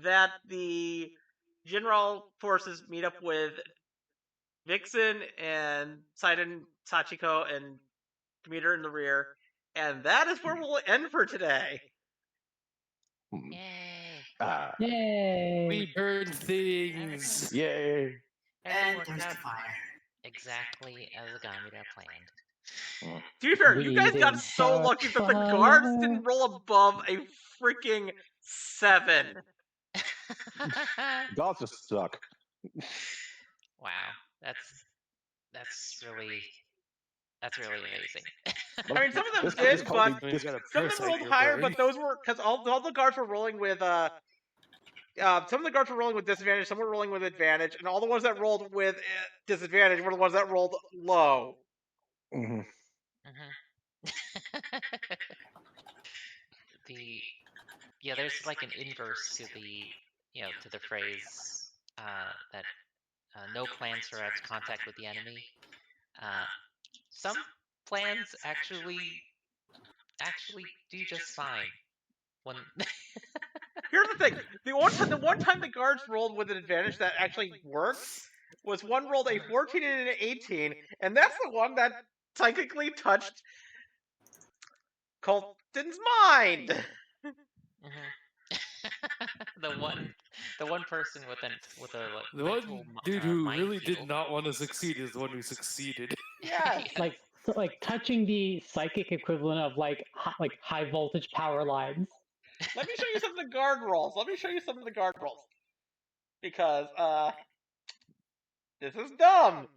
that the general forces meet up with Vixen and Sidon, Sachiko, and Demeter in the rear. And that is where we'll end for today. Yay! Yay! We burn things! Yay! And there's the fire. Exactly as Agamida planned. To be fair, you guys got so lucky that the guards didn't roll above a freaking 7. Guards just suck. Wow, that's really amazing. I mean, some of them did, but some of them rolled higher. But those were because all the guards were rolling with some of the guards were rolling with disadvantage, some were rolling with advantage, and all the ones that rolled with disadvantage were the ones that rolled low. Mm-hmm. There's like an inverse to the phrase that no plans survives contact with the enemy. Some plans actually do just fine. When Here's the thing: the one time the guards rolled with an advantage that actually worked was one rolled a 14 and an 18, and that's the one that psychically touched Colton's mind. the one person with a the one dude who really did not want to succeed is the one who succeeded. Yeah, like touching the psychic equivalent of high voltage power lines. Let me show you some of the guard rolls. Because this is dumb.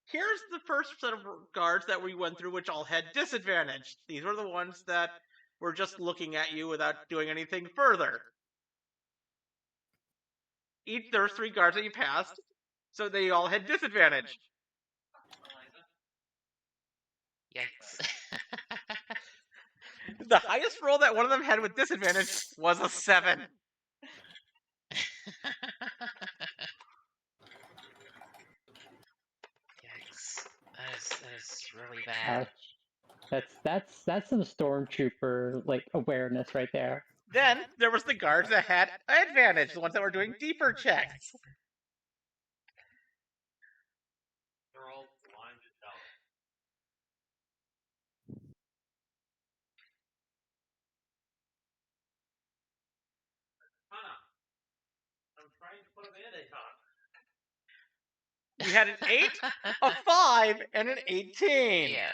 Here's the first set of guards that we went through, which all had disadvantage. These were the ones that were just looking at you without doing anything further. there were 3 guards that you passed, so they all had disadvantage. Yikes. The highest roll that one of them had with disadvantage was a 7. Yikes. That is really bad. That's some stormtrooper like awareness right there. Then there was the guards that had advantage, the ones that were doing deeper checks. They're all blind as hell. I'm trying to put a Band-Aid on. We had an 8, a 5, and an 18. Yeah.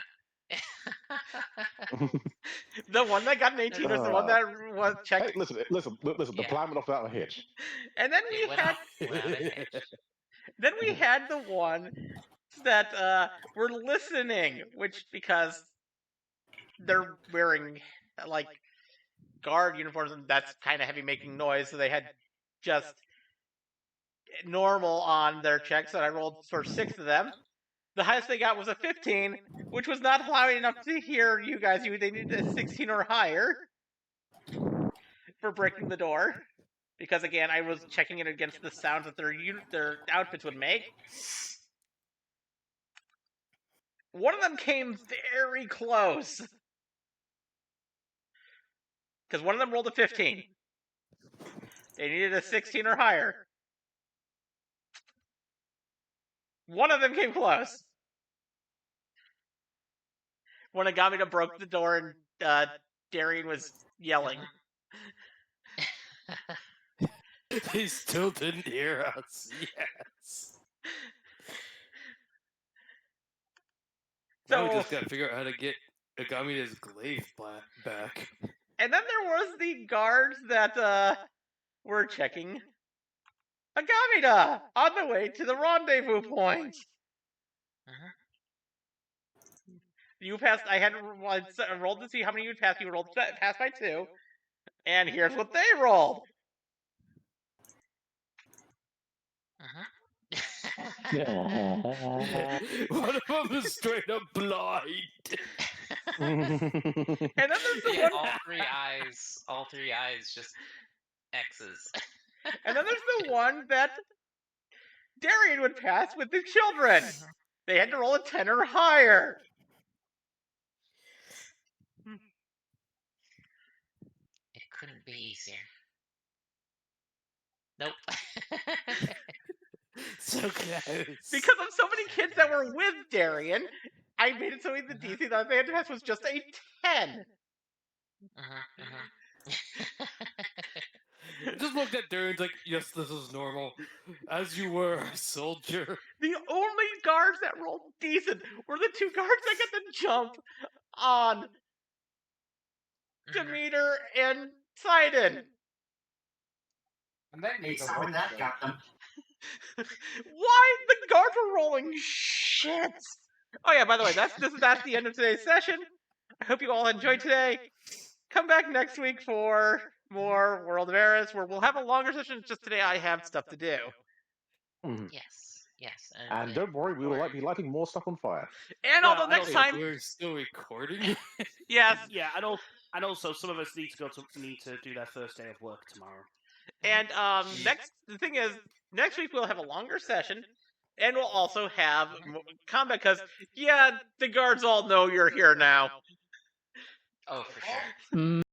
The one that got an 18 was the one that was checked. Hey, listen. The Yeah. plan went off without a hitch. And then we It went had off without a hitch. then we had the one that were listening, which because they're wearing like guard uniforms and that's kind of heavy making noise, so they had just normal on their checks, and I rolled for 6 of them. The highest they got was a 15, which was not loud enough to hear you guys. They needed a 16 or higher for breaking the door. Because again, I was checking it against the sounds that their outfits would make. One of them came very close. Because one of them rolled a 15. They needed a 16 or higher. One of them came close. When Agamida broke the door and Darian was yelling. They still didn't hear us. Yes. Now we just gotta figure out how to get Agamida's glaive back. And then there was the guards that were checking Agamida on the way to the rendezvous point. You passed. I had rolled to see how many you'd passed. You rolled passed by 2, and here's what they rolled. One of them is straight up blind. And then there's the one. All three eyes, just X's. And then there's the one that Darian would pass with the children. They had to roll a 10 or higher. It couldn't be easier. Nope. So close. Because of so many kids that were with Darian, I made it so the DC that they had to pass was just a 10. Just looked at Darian's like, yes, this is normal. As you were a soldier. The only guards that rolled decent were the 2 guards that got the jump on Demeter and Sidon. And then Hey, how that got them. Why the guards were rolling shit? Oh yeah, by the way, that's the end of today's session. I hope you all enjoyed today. Come back next week for more World of Aeraus, where we'll have a longer session. Just today I have stuff to do. Yes. And don't worry, we will be lighting more stuff on fire. And although next time we're still recording. Yes. Yeah, and also some of us need to do their first day of work tomorrow. And the thing is, next week we'll have a longer session, and we'll also have combat, because, the guards all know you're here now. Oh, for sure.